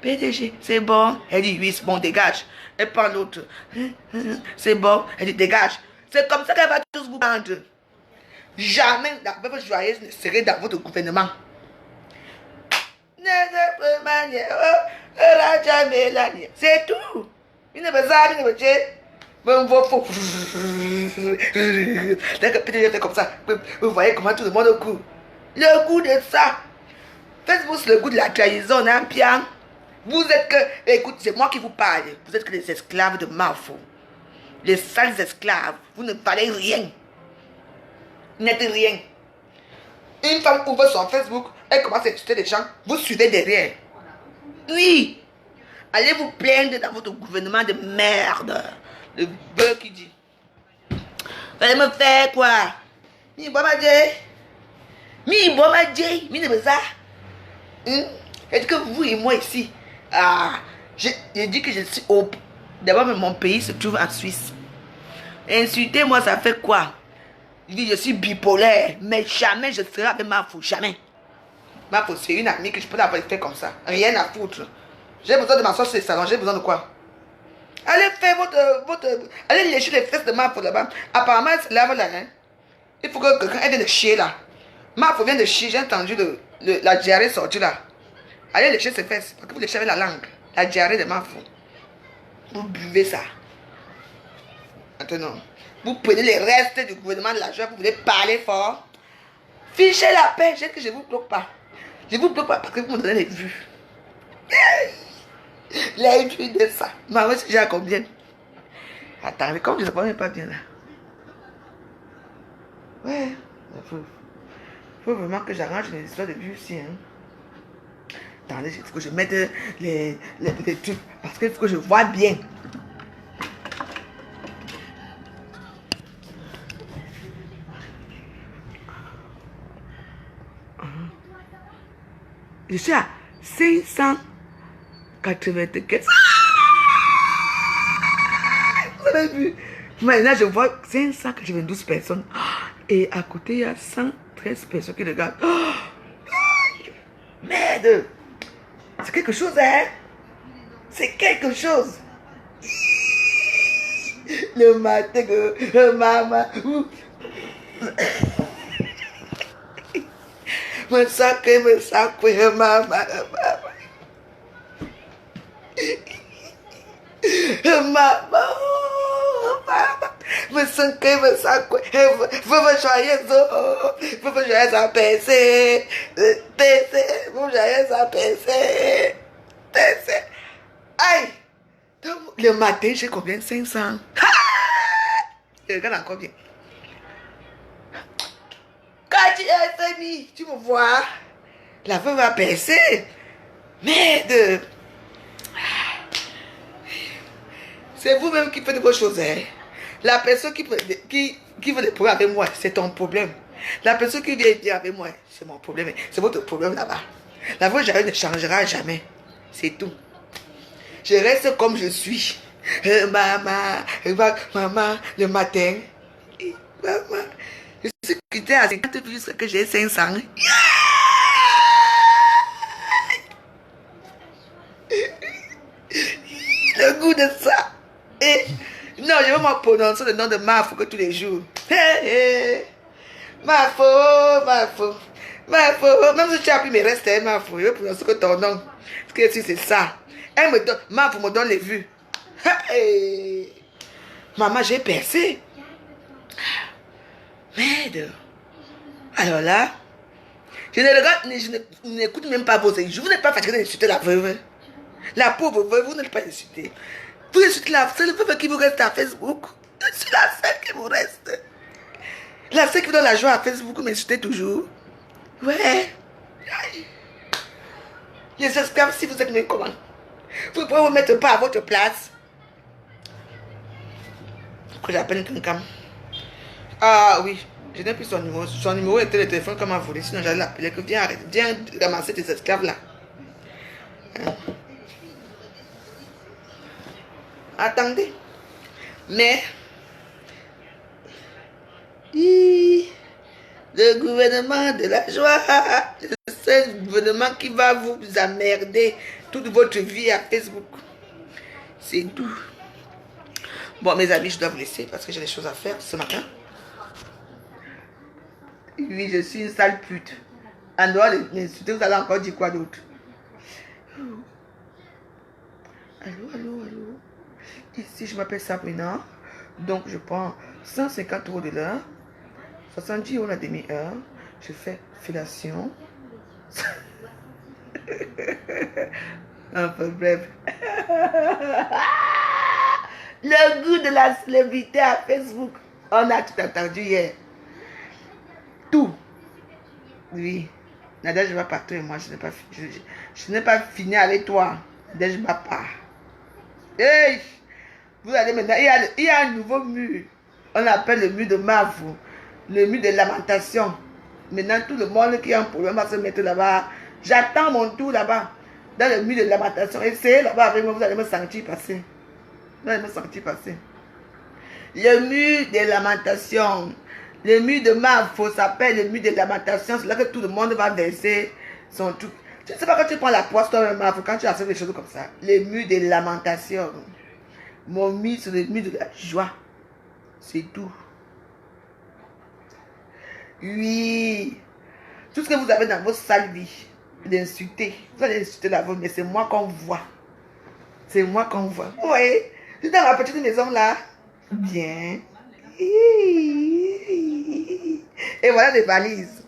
A: PDG, c'est bon. Elle dit oui, c'est bon, dégage. Elle prend l'autre. C'est bon. Elle dit dégage. C'est comme ça qu'elle va tous vous prendre. Jamais la veuve joyeuse ne serait dans votre gouvernement. C'est tout. Il ne veut pas, il ne veut pas. Dès que PDG fait comme ça, vous voyez comment tout le monde court. Le goût de ça. Faites-vous le goût de la trahison, hein, Pierre? Vous êtes que... Écoute, c'est moi qui vous parle. Vous êtes que les esclaves de Mafo. Les sales esclaves. Vous ne valez rien. Vous n'êtes rien. Une femme ouvre son Facebook, elle commence à insulter les gens. Vous suivez derrière. Oui. Allez vous plaindre dans votre gouvernement de merde. Le bœuf qui dit. Vous allez me faire quoi? Mi boba djé. Mi boba djé. Mi ne veut ça. Est-ce que vous et moi ici, je dis que je suis au... D'abord, mon pays se trouve en Suisse. Insultez-moi, ça fait quoi? Je dis, je suis bipolaire, mais jamais je serai avec ma fou, jamais. Ma fou, c'est une amie que je peux l'avoir fait comme ça. Rien à foutre. J'ai besoin de m'asseoir sur les salons, j'ai besoin de quoi? Allez faire allez lécher les fesses de ma fou là-bas. Apparemment, elle se lave là, hein. Il faut que quelqu'un aide de chier là. Ma fou vient de chier, j'ai entendu la diarrhée sortir là. Allez lécher ses fesses, parce que vous léchez avec la langue. La diarrhée de ma fou. Vous buvez ça. Maintenant, vous prenez les restes du gouvernement de la joie, vous voulez parler fort. Fichez la paix, je sais que je ne vous bloque pas. Je ne vous bloque pas parce que vous me donnez les vues. Les vues de ça. Maman, j'ai à combien? Attendez, comme je ne sais pas bien là. Ouais, faut vraiment que j'arrange les histoires de vue aussi. Hein. Attendez, il faut que je mette les trucs. Parce qu'il faut que je vois bien. Je suis à 584. Vous avez vu? Maintenant, je vois 592 personnes. Et à côté, il y a 113 personnes qui regardent. Merde! C'est quelque chose, hein? C'est quelque chose. Le matin, maman. Me sacre, maman. Maman. Me sacre, Veuve joyeuse. Veuve joyeuse à PC. Veuve joyeuse à PC. Aïe! Le matin, j'ai combien? 500. Je regarde encore bien. Quand tu es ami, tu me vois. La veuve va percer. Merde. C'est vous-même qui faites vos choses. Hein? La personne qui veut des problèmes avec moi, c'est ton problème. La personne qui vient dire avec moi, c'est mon problème. C'est votre problème là-bas. La veuve ne changera jamais. C'est tout. Je reste comme je suis. Maman, le matin. Maman, je suis quitté à 50 jusqu'à que j'ai 500. Le goût de ça. Non, je vais m'en prononcer le nom de Mafo que tous les jours. Mafo. Même si tu as pris mes restes, Mafo, je vais prononcer que ton nom. Parce que si c'est ça. Elle me donne, Mafo me donne les vues. Maman, j'ai percé. Merde. Alors là, je n'écoute même pas vos injures. Vous n'êtes pas fatigué d'insulter la veuve. La pauvre veuve, vous n'êtes pas insulté. Vous insultez la seule veuve qui vous reste à Facebook. C'est la seule qui vous reste. La seule qui vous donne la joie à Facebook, vous m'insultez toujours. Ouais. Les esclaves, si vous êtes même comment? Vous ne pouvez vous mettre pas à votre place. Que j'appelle quelqu'un. Ah oui, je n'ai plus son numéro. Son numéro était le téléphone qu'on m'a volé. Sinon, j'allais l'appeler. Que viens ramasser tes esclaves là. Hein? Attendez. Mais. Le gouvernement de la joie. C'est le gouvernement qui va vous emmerder toute votre vie à Facebook. C'est tout. Bon, mes amis, je dois vous laisser parce que j'ai des choses à faire ce matin. Oui, je suis une sale pute. En dehors de m'insulter, vous allez encore dire quoi d'autre? Allô. Ici, je m'appelle Sabrina. Donc, je prends 150 € de l'heure, 70 € la demi-heure. Je fais fellation. Enfin, bref. Le goût de la célébrité à Facebook. On a tout entendu hier. Tout. Oui. Nada, je vais partout et moi, je n'ai pas fini avec toi. Nada, je ne vais pas. Hey! Vous allez maintenant, il y a un nouveau mur. On appelle le mur de Mavou. Le mur de lamentation. Maintenant, tout le monde qui a un problème va se mettre là-bas. J'attends mon tour là-bas. Dans le mur de lamentation. Essayez là-bas avec moi, vous allez me sentir passer. Vous allez me sentir passer. Le mur de lamentation. Le mur de Mavou s'appelle le mur de lamentation. C'est là que tout le monde va verser son truc. Tu ne sais pas quand tu prends la poisse, toi, Mavou, quand tu acceptes des choses comme ça. Le mur de lamentation. Mon mur, c'est le mur de la joie. C'est tout. Oui. Tout ce que vous avez dans votre sale vie, d'insulter. Vous allez insulter la vôtre, mais c'est moi qu'on voit. C'est moi qu'on voit. Vous voyez? C'est dans ma petite maison là. Bien. Et voilà les valises.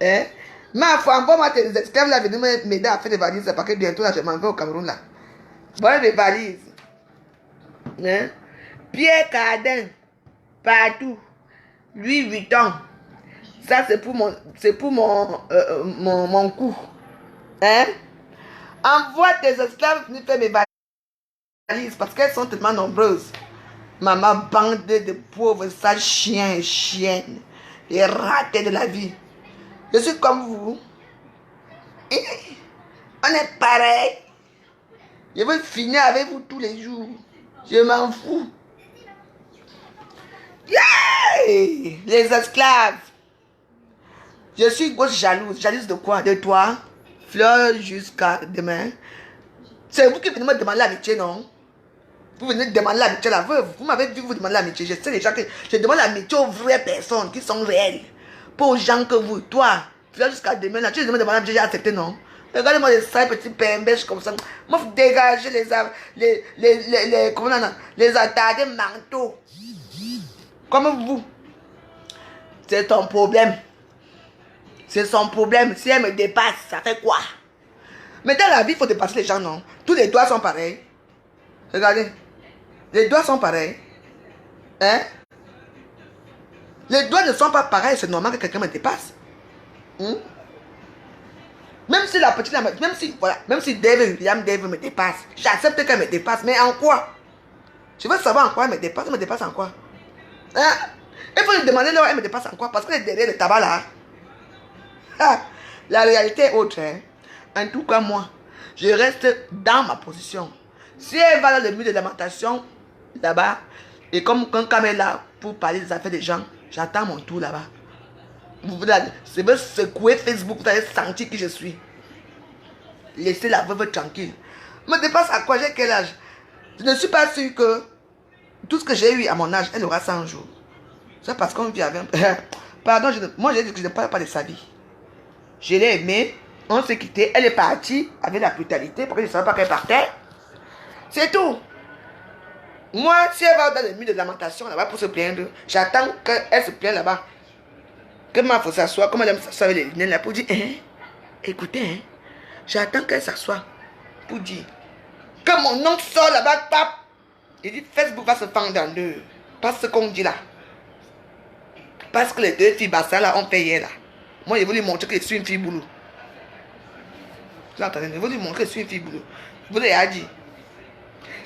A: Hein? Ma foi, envoie-moi tes esclaves là, venez m'aider à faire des valises parce que bientôt là, je m'en vais au Cameroun là. Voilà les valises. Hein? Pierre Cardin. Partout. Lui, 8 ans. Ça, c'est pour mon cou. Hein? Envoie tes esclaves venir faire mes valises parce qu'elles sont tellement nombreuses. Maman, bande de pauvres, sales chiens et chiennes. Et ratés de la vie. Je suis comme vous. On est pareil. Je veux finir avec vous tous les jours. Je m'en fous. Yeah! Les esclaves. Je suis grosse jalouse. Jalouse de quoi? De toi? Fleur jusqu'à demain. C'est vous qui venez me demander l'amitié, non? Vous venez demander l'amitié à la veuve. Vous m'avez dit que vous demandez l'amitié. Je sais déjà que je demande l'amitié aux vraies personnes qui sont réelles. Pas aux gens que vous. Toi, fleur jusqu'à demain, là, tu me demandes l'amitié, j'ai accepté, non? Regardez-moi les sales petits pembèches comme ça. Moi, vous dégagez les attardés manteaux. Comme vous. C'est ton problème. C'est son problème. Si elle me dépasse, ça fait quoi? Mais dans la vie, il faut dépasser les gens, non? Tous les doigts sont pareils. Regardez. Les doigts sont pareils. Hein? Les doigts ne sont pas pareils. C'est normal que quelqu'un me dépasse. Même si la petite, même si William Dave me dépasse, j'accepte qu'elle me dépasse. Mais en quoi? Je veux savoir en quoi elle me dépasse. Elle me dépasse en quoi? Hein? Il faut lui demander là, elle me dépasse en quoi? Parce qu'elle est derrière le tabac là. Ah, la réalité est autre. Hein? En tout cas, moi, je reste dans ma position. Si elle va dans le mur de lamentation, là-bas, et comme quand elle est là pour parler des affaires des gens, j'attends mon tour là-bas. Je veux secouer Facebook, vous allez sentir qui je suis. Laissez la veuve tranquille. Me dépasse à quoi? J'ai quel âge? Je ne suis pas sûr que tout ce que j'ai eu à mon âge, elle aura 100 jours. C'est parce qu'on vit avec... Pardon, moi j'ai dit que je ne parle pas de sa vie. Je l'ai aimée, on s'est quitté, elle est partie avec la brutalité parce que je ne savais pas qu'elle partait. C'est tout. Moi, si elle va dans le mur de lamentation là-bas pour se plaindre, j'attends qu'elle se plaigne là-bas. Que ma faut s'asseoir, comme elle aime s'asseoir avec les lunettes là pour dire, écoutez, j'attends qu'elle s'assoie pour dire que mon nom sort là-bas, tape. Il dit Facebook va se fendre en deux. Pas ce qu'on dit là. Parce que les deux filles Bassa là ont fait hier là. Moi, je vais lui montrer que je suis une fille boulot. Vous entendez? Je vais lui montrer que je suis une fille boulot. Vous l'avez dit.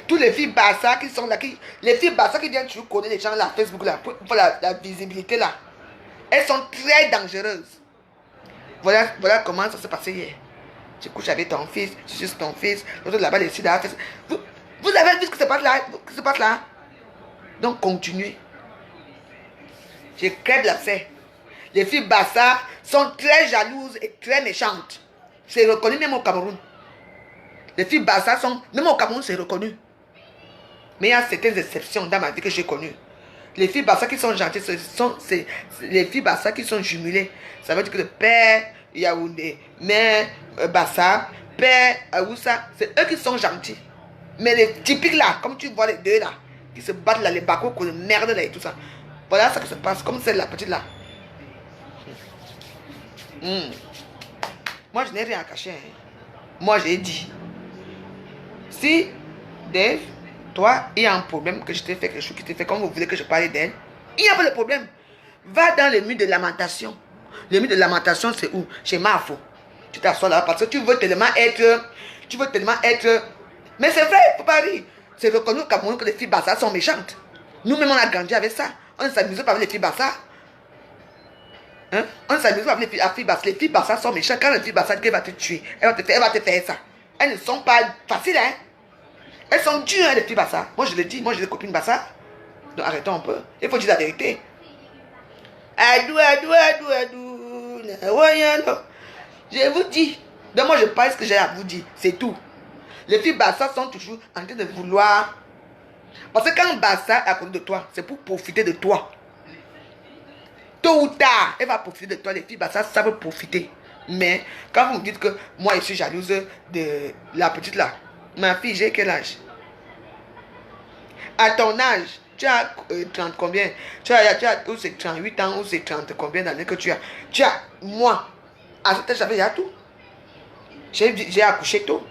A: Tous les filles Bassa qui sont là, les filles Bassa qui viennent toujours connaître les gens là, Facebook là, pour la visibilité là. Elles sont très dangereuses. Voilà comment ça s'est passé hier. Tu couches avec ton fils, tu suces ton fils, l'autre là-bas décide à faire. Vous avez vu ce qui se passe là? Donc continuez. Je crève l'abcès. Les filles Bassa sont très jalouses et très méchantes. C'est reconnu même au Cameroun. Les filles Bassa sont, même au Cameroun c'est reconnu. Mais il y a certaines exceptions dans ma vie que j'ai connues. Les filles Bassa qui sont gentilles, c'est les filles Bassa qui sont jumelées. Ça veut dire que le père Yaoundé, mère Bassa, père Aoussa, c'est eux qui sont gentils. Mais les typiques là, comme tu vois les deux là, qui se battent là, les bacos, de merde là et tout ça. Voilà ce qui se passe, comme c'est la petite là. Moi je n'ai rien à cacher. Hein. Moi j'ai dit, si Dave, toi, il y a un problème que je t'ai fait quelque chose qui t'ai fait comme vous voulez que je parle d'elle, il n'y a pas de problème. Va dans le mur de lamentation. Le mur de lamentation, c'est où? Chez Mafo. Tu t'assois là parce que tu veux tellement être. Mais c'est vrai, il ne faut pas rire. C'est reconnu au Cameroun que les filles Bassa sont méchantes. Nous-mêmes, on a grandi avec ça. On ne s'amuse pas avec les filles Bassa. Hein? On ne s'amuse pas avec les filles Bassa. Les filles Bassa sont méchantes. Quand les filles Bassa dit qu'elle va te tuer, elle va te faire ça. Elles ne sont pas faciles, hein? Elles sont dures, hein, les filles Bassa. Moi, je le dis, moi, j'ai des copines Bassa. Donc, arrêtons un peu. Il faut dire la vérité. Adou. Je vous dis. Donc, moi, je pense que j'ai à vous dire. C'est tout. Les filles Bassa sont toujours en train de vouloir. Parce que quand Bassa est à côté de toi, c'est pour profiter de toi. Tôt ou tard, elle va profiter de toi. Les filles Bassa savent profiter. Mais quand vous me dites que moi, je suis jalouse de la petite là. Ma fille, j'ai quel âge? À ton âge, tu as 30 combien? Tu as ou c'est 38 ans ou c'est 30 combien d'années que tu as? Moi, à cet âge, j'avais déjà tout. J'ai accouché tôt.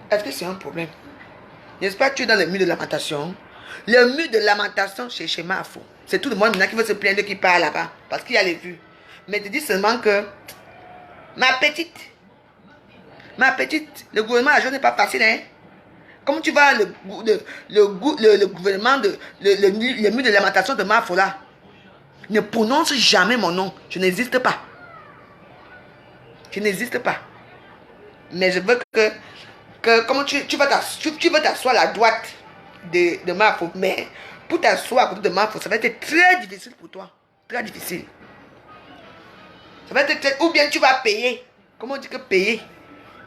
A: Est-ce que c'est un problème? J'espère que tu es dans le milieu de lamentation. Le mur de lamentation chez Mafo. C'est tout le monde maintenant qui veut se plaindre qui part là-bas. Parce qu'il y a les vues. Mais je dis seulement que ma petite, le gouvernement à jour n'est pas facile, hein. Comme tu vois le gouvernement, le mur de lamentation de Mafo là, ne prononce jamais mon nom. Je n'existe pas. Je n'existe pas. Mais je veux que comme tu veux t'asseoir à la droite de Mafo, mais pour t'asseoir à côté de Mafo, ça va être très difficile pour toi. Très difficile. Ça va être très... Ou bien tu vas payer. Comment on dit que payer?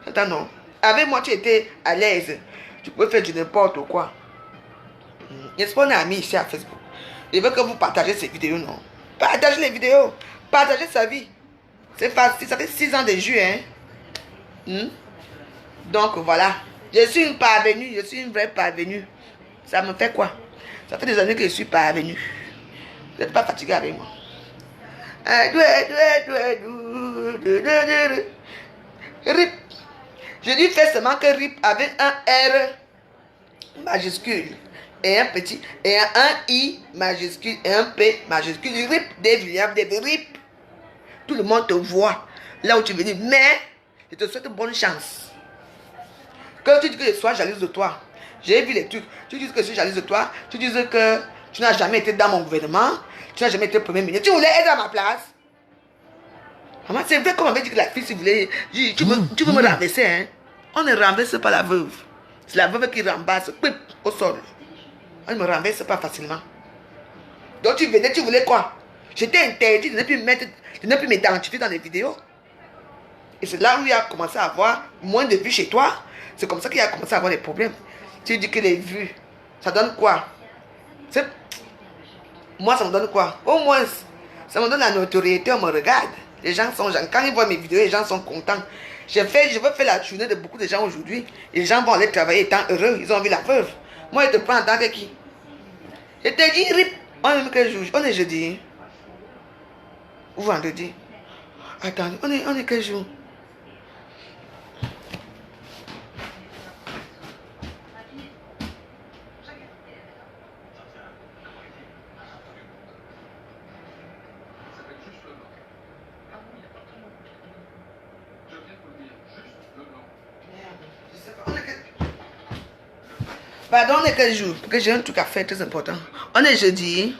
A: Attends, non. Avec moi, tu étais à l'aise. Tu peux faire du n'importe quoi. N'est-ce pas, on est amis ici à Facebook. Je veux que vous partagez ces vidéos, non? Partagez les vidéos. Partagez sa vie. C'est facile. Ça fait 6 ans de jus, hein? Donc, voilà. Je suis une parvenue. Je suis une vraie parvenue. Ça me fait quoi? Ça fait des années que je suis parvenue. Vous n'êtes pas fatigué avec moi. RIP. Je dis fais seulement que RIP avec un R majuscule et un petit et un I majuscule et un P majuscule. RIP des RIP. Tout le monde te voit là où tu veux. Mais je te souhaite bonne chance. Quand tu dis que je sois jalouse de toi, j'ai vu les trucs. Tu dis que je suis jalouse de toi. Tu dis que tu n'as jamais été dans mon gouvernement. Tu n'as jamais été premier ministre. Tu voulais être à ma place. Maman, c'est vrai qu'on m'avait dit que la fille, si vous voulez, tu veux me renverser, hein? On ne renverse pas la veuve. C'est la veuve qui rembasse au sol. On ne me renverse pas facilement. Donc tu venais, tu voulais quoi? J'étais interdit de ne plus m'identifier dans les vidéos. Et c'est là où il a commencé à avoir moins de vues chez toi. C'est comme ça qu'il a commencé à avoir des problèmes. Tu dis que les vues, ça donne quoi? Moi, ça me donne quoi? Au moins, ça me donne la notoriété, on me regarde. Les gens sont, quand ils voient mes vidéos, les gens sont contents. Je veux faire la journée de beaucoup de gens aujourd'hui. Les gens vont aller travailler étant heureux. Ils ont vu la veuve. Moi, je te prends en tant que qui? Je te dis, RIP. On est quel jour? On est jeudi. Ou vendredi? Attends, on est quel jour? Pardon, on est quel jour? Parce que j'ai un truc à faire très important. On est jeudi.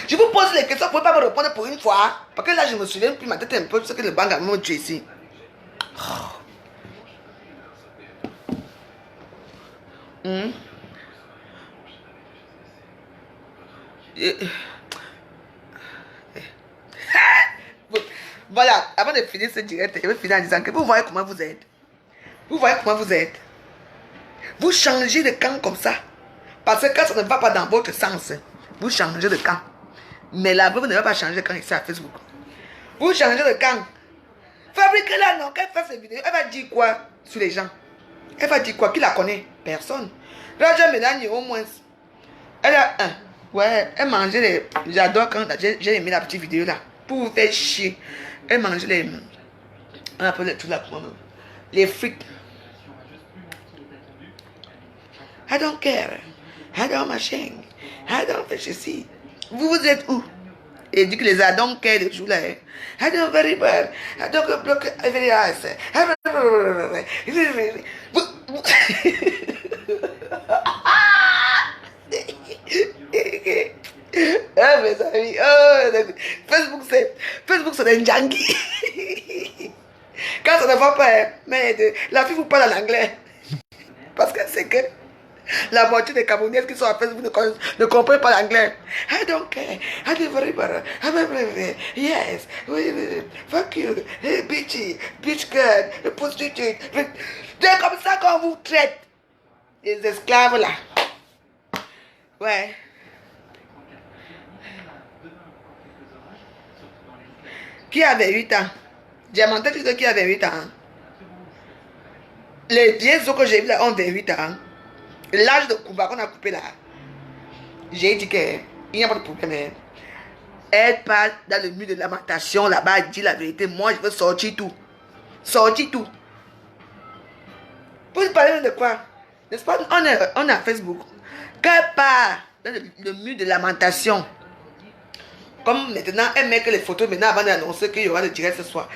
A: Je vous pose les questions, vous ne pouvez pas me répondre pour une fois. Parce que là, je me souviens plus, ma tête est un peu, ce que le banc a me tué ici. Voilà, avant de finir ce direct, je vais finir en disant que vous voyez comment vous êtes. Vous voyez comment vous êtes. Vous changez de camp comme ça. Parce que quand ça ne va pas dans votre sens, vous changez de camp. Mais la veuve ne va pas changer de camp ici à Facebook. Vous changez de camp. Fabriquez-la, non. Quand elle fait cette vidéo, elle va dire quoi sur les gens? Elle va dire quoi? Qui la connaît? Personne. Raja Mélanie, au moins. Elle a un. Ouais, elle mangeait les. J'adore quand j'ai aimé la petite vidéo là. Pour vous faire chier. Elle mangeait les. On appelle les trucs là pour moi. Les frites. I don't care. I don't machin. I don't fais ceci. Vous êtes où? Et dit que les I don't care les jours là. I don't very bad. I don't block very nice. Ah mes amis, oh, Facebook c'est un junkie. Quand ça ne va pas, mais la fille vous parle en anglais. Parce que c'est que la moitié des Camerounaises qui sont à Facebook ne comprennent pas l'anglais. I don't care. I do very better. Yes. Fuck you. Bitchy. Bitch girl. Prostitute. C'est comme ça qu'on vous traite. Les esclaves là. Ouais. Qui avait 8 ans? Diamanté, tu sais qui avait 8 ans? Les vieux os que j'ai vus là ont 28 ans. L'âge de Kuba qu'on a coupé là. J'ai dit qu'il n'y a pas de problème. Elle parle dans le mur de lamentation là-bas, elle dit la vérité. Moi, je veux sortir tout. Sortir tout. Vous parlez de quoi? N'est-ce pas? On est à Facebook. Qu'elle part dans le mur de lamentation. Comme maintenant, elle met que les photos maintenant avant d'annoncer qu'il y aura le direct ce soir.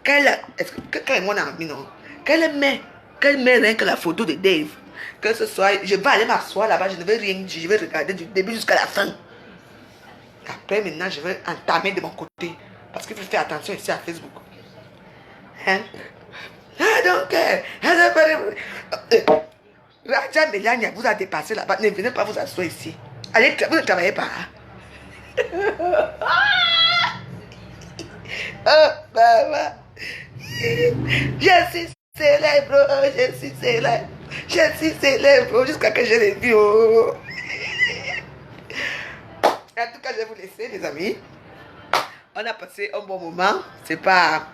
A: Est-ce que quand mon ami, non? Qu'elle met rien que la photo de Dave. Que ce soit, je vais aller m'asseoir là-bas, je ne vais rien dire, je vais regarder du début jusqu'à la fin. Après, maintenant, je vais entamer de mon côté. Parce qu'il faut faire attention ici à Facebook. Hein? Donc, Raja Melania vous a dépassé là-bas. Ne venez pas vous asseoir ici. Allez, vous ne travaillez pas. Oh, maman. Je suis célèbre, je suis célèbre. Je suis célèbre jusqu'à que je l'ai vu. Oh. En tout cas, je vais vous laisser, les amis. On a passé un bon moment. C'est pas...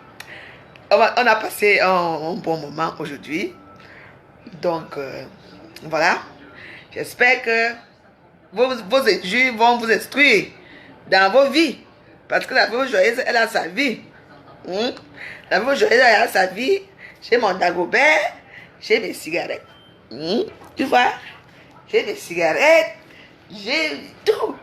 A: On a passé un bon moment aujourd'hui. Donc, voilà. J'espère que vos études vont vous instruire dans vos vies. Parce que la veuve joyeuse, elle a sa vie. La veuve joyeuse, elle a sa vie. J'ai mon Dagobert. J'ai mes cigarettes. Tu vois? J'ai mes cigarettes. J'ai tout.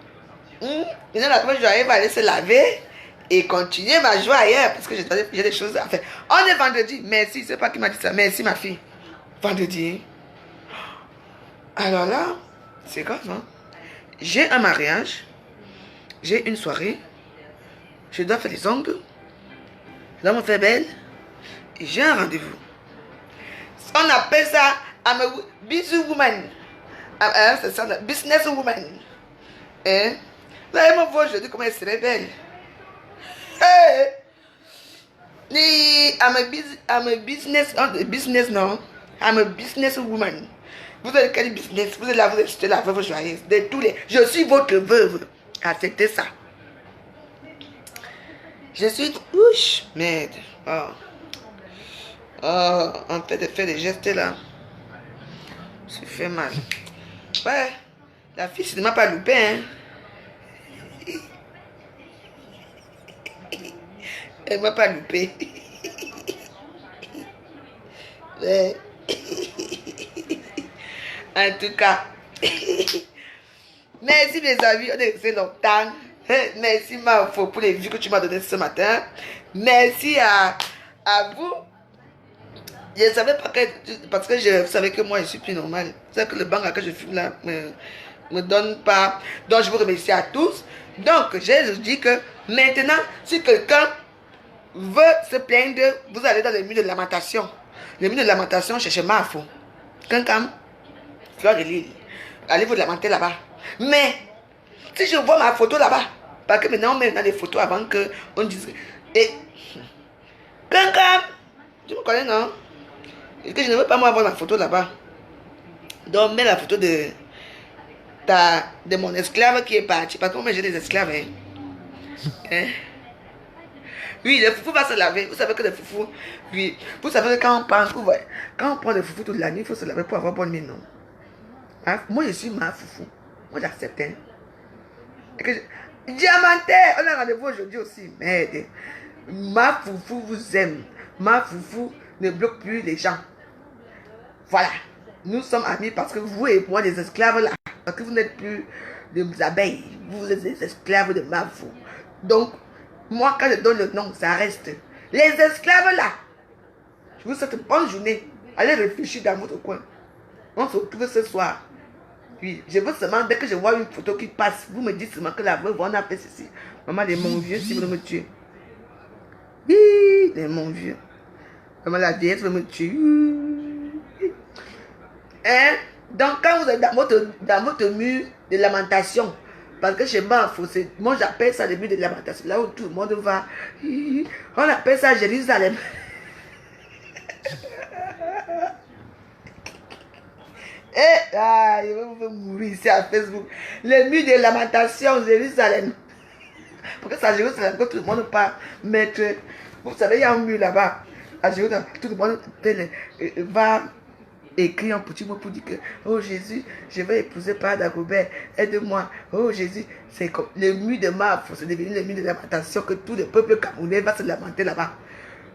A: Maintenant, la veuve joyeuse va aller se laver et continuer ma joie ailleurs. Parce que j'ai des choses à faire. On est vendredi. Merci. C'est pas qui m'a dit ça. Merci, ma fille. Vendredi. Alors là, c'est grave, hein? J'ai un mariage. J'ai une soirée. Je dois faire les ongles. Je dois me faire belle. Et j'ai un rendez-vous. On appelle ça I'm a busy woman. C'est ça, business woman. Hein? Là, elle me voit aujourd'hui comment elle serait belle. Hey! I'm a business, non? I'm a business woman. Vous avez quel business? Vous êtes là, vous êtes la veuve joyeuse. De tous les... Je suis votre veuve. Acceptez ça. Je suis... Ouch, merde. En fait de faire des gestes là. Ça fait mal. Ouais. La fille, ça ne m'a pas loupé, hein. Elle ne m'a pas loupé. Ouais. En tout cas. Merci mes amis. On est resté longtemps. Merci Marfo pour les vues que tu m'as données ce matin. Merci à vous. Je ne savais pas que... Parce que je savais que moi je suis plus normal. C'est que le banc que je fume là me donne pas. Donc je vous remercie à tous. Donc je dis que maintenant, si quelqu'un veut se plaindre, vous allez dans le mur de lamentation. Le mur de lamentation, cherchez Marfo. Cancam, Fleur de Lille. Allez vous lamenter là-bas. Mais si je vois ma photo là-bas, parce que maintenant on met dans des photos avant qu'on dise. Et Cancam, tu me connais, non? Et que je ne veux pas moi avoir ma photo là-bas. Donc mets la photo de mon esclave qui est parti. Parce que moi j'ai des esclaves. Hein? Oui, le foufou va se laver. Vous savez que le foufou, oui. Vous savez que quand on prend le foufou toute la nuit, il faut se laver pour avoir bonne mine, non? Hein? Moi je suis ma foufou. Moi j'accepte. Hein? Diamantaire, on a rendez-vous aujourd'hui aussi. Merde. Ma foufou vous aime. Ma foufou ne bloque plus les gens. Voilà. Nous sommes amis parce que vous et moi, des esclaves là. Parce que vous n'êtes plus des abeilles. Vous êtes des esclaves de ma foufou. Donc, moi, quand je donne le nom, ça reste. Les esclaves là. Je vous souhaite une bonne journée. Allez réfléchir dans votre coin. On se retrouve ce soir. Oui, je veux seulement, dès que je vois une photo qui passe, vous me dites seulement que la veuve, on a fait ceci. Maman, de mon vieux, si vous me tuez. Oui, de mon vieux. Maman, la vieille, vous me tuer. Hein? Donc, quand vous êtes dans votre mur de lamentation, parce que chez moi, moi j'appelle ça le mur de lamentation, là où tout le monde va. On appelle ça Jérusalem. Et là, je vais mourir ici à Facebook. Le mur de lamentation, Jérusalem. Parce que c'est à Jérusalem que tout le monde part mettre. Vous savez, il y a un mur là-bas. À Jérusalem, tout le monde va écrire un petit mot pour dire que, oh Jésus, je vais épouser Père Dagobert, aide-moi. Oh Jésus, c'est comme le mur de Marfo, c'est devenu le mur de lamentation que tout le peuple camerounais va se lamenter là-bas.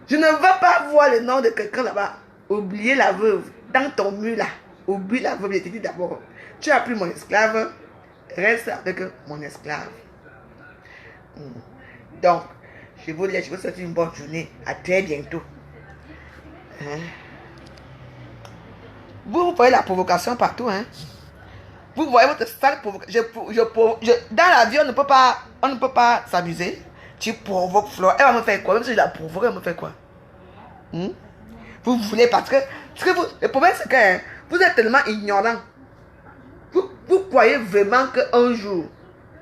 A: Je ne veux pas voir le nom de quelqu'un là-bas. Oubliez la veuve dans ton mur là. Oublie la veuve, je te dis d'abord. Tu as pris mon esclave, reste avec mon esclave. Donc, je vous laisse, je vous souhaite une bonne journée. À très bientôt. Hein? Vous voyez la provocation partout, hein? Vous voyez votre sale provocation. Dans la vie, on ne peut pas s'amuser. Tu provoques Flore. Elle va me faire quoi? Même si je la provoque, elle va me faire quoi? Vous voulez parce que le problème c'est que hein, vous êtes tellement ignorant. Vous croyez vraiment qu'un jour,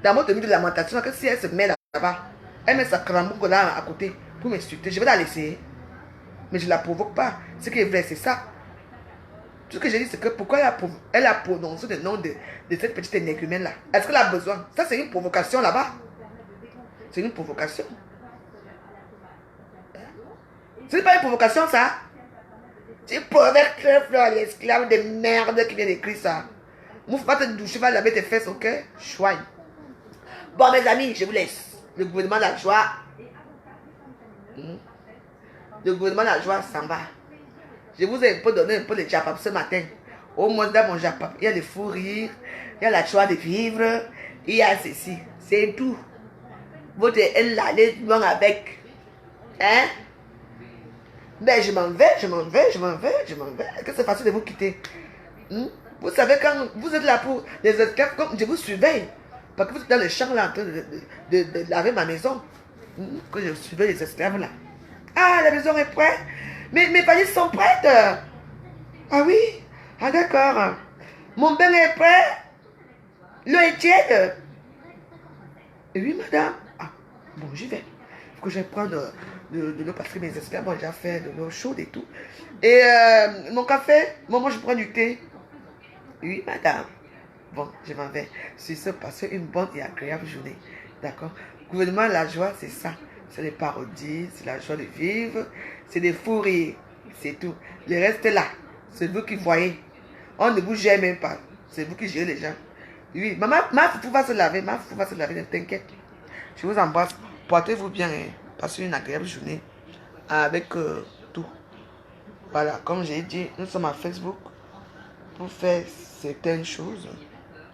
A: dans votre tenue de lamentation, que si elle se met là-bas, elle met sa cramouque là à côté pour m'insulter, je vais la laisser. Mais je ne la provoque pas. Ce qui est vrai, c'est ça. Tout ce que j'ai dit, c'est que pourquoi elle a prononcé le nom de cette petite énergumène là. Est-ce qu'elle a besoin? Ça, c'est une provocation là-bas. C'est une provocation. Ce n'est pas une provocation, ça. Tu provoques Flore, l'esclave de merde qui vient d'écrire ça. Ne faut pas te doucher, va laver tes fesses, ok? Chouaille. Bon, mes amis, je vous laisse. Le gouvernement de la joie. Le gouvernement de la joie s'en va. Je vous ai un peu donné un peu de japap ce matin. Au moins dans mon japap, il y a le fou rire, il y a la joie de vivre, il y a ceci. C'est tout. Votre elle allez bon avec. Hein? Ben je m'en vais. Est-ce que c'est facile de vous quitter? Vous savez quand vous êtes là pour les esclaves, comme je vous surveille. Parce que vous êtes dans le champ là en train de laver ma maison. Que je surveille les esclaves là. Ah, la maison est prête. Mes paniers sont prêtes. Ah oui? Ah d'accord. Mon bain est prêt. L'eau est tiède. Oui, madame. Ah, bon, j'y vais. Il faut que je prenne de l'eau parce que mes esclaves ont déjà fait de l'eau chaude et tout. Et mon café, moi je prends du thé. Oui, madame. Bon, je m'en vais. Sur ce, passer une bonne et agréable journée. D'accord? Gouvernement, la joie, c'est ça. C'est les parodies, c'est la joie de vivre, c'est des fous rires. C'est tout. Le reste là, c'est vous qui voyez. On ne vous gère même pas. C'est vous qui gérez les gens. Oui, ma foufou va se laver. Ma foufou va se laver, ne t'inquiète. Je vous embrasse. Portez-vous bien. Hein. Passez une agréable journée avec tout. Voilà, comme j'ai dit, nous sommes à Facebook pour faire certaines choses.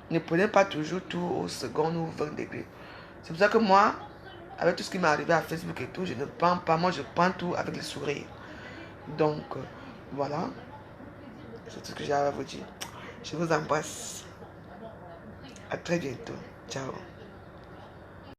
A: Ne prenez pas toujours tout au second ou au 20 degrés. C'est pour ça que moi, avec tout ce qui m'est arrivé à Facebook et tout, je ne prends pas. Moi, je prends tout avec le sourire. Donc, voilà. C'est tout ce que j'ai à vous dire. Je vous embrasse. À très bientôt. Ciao.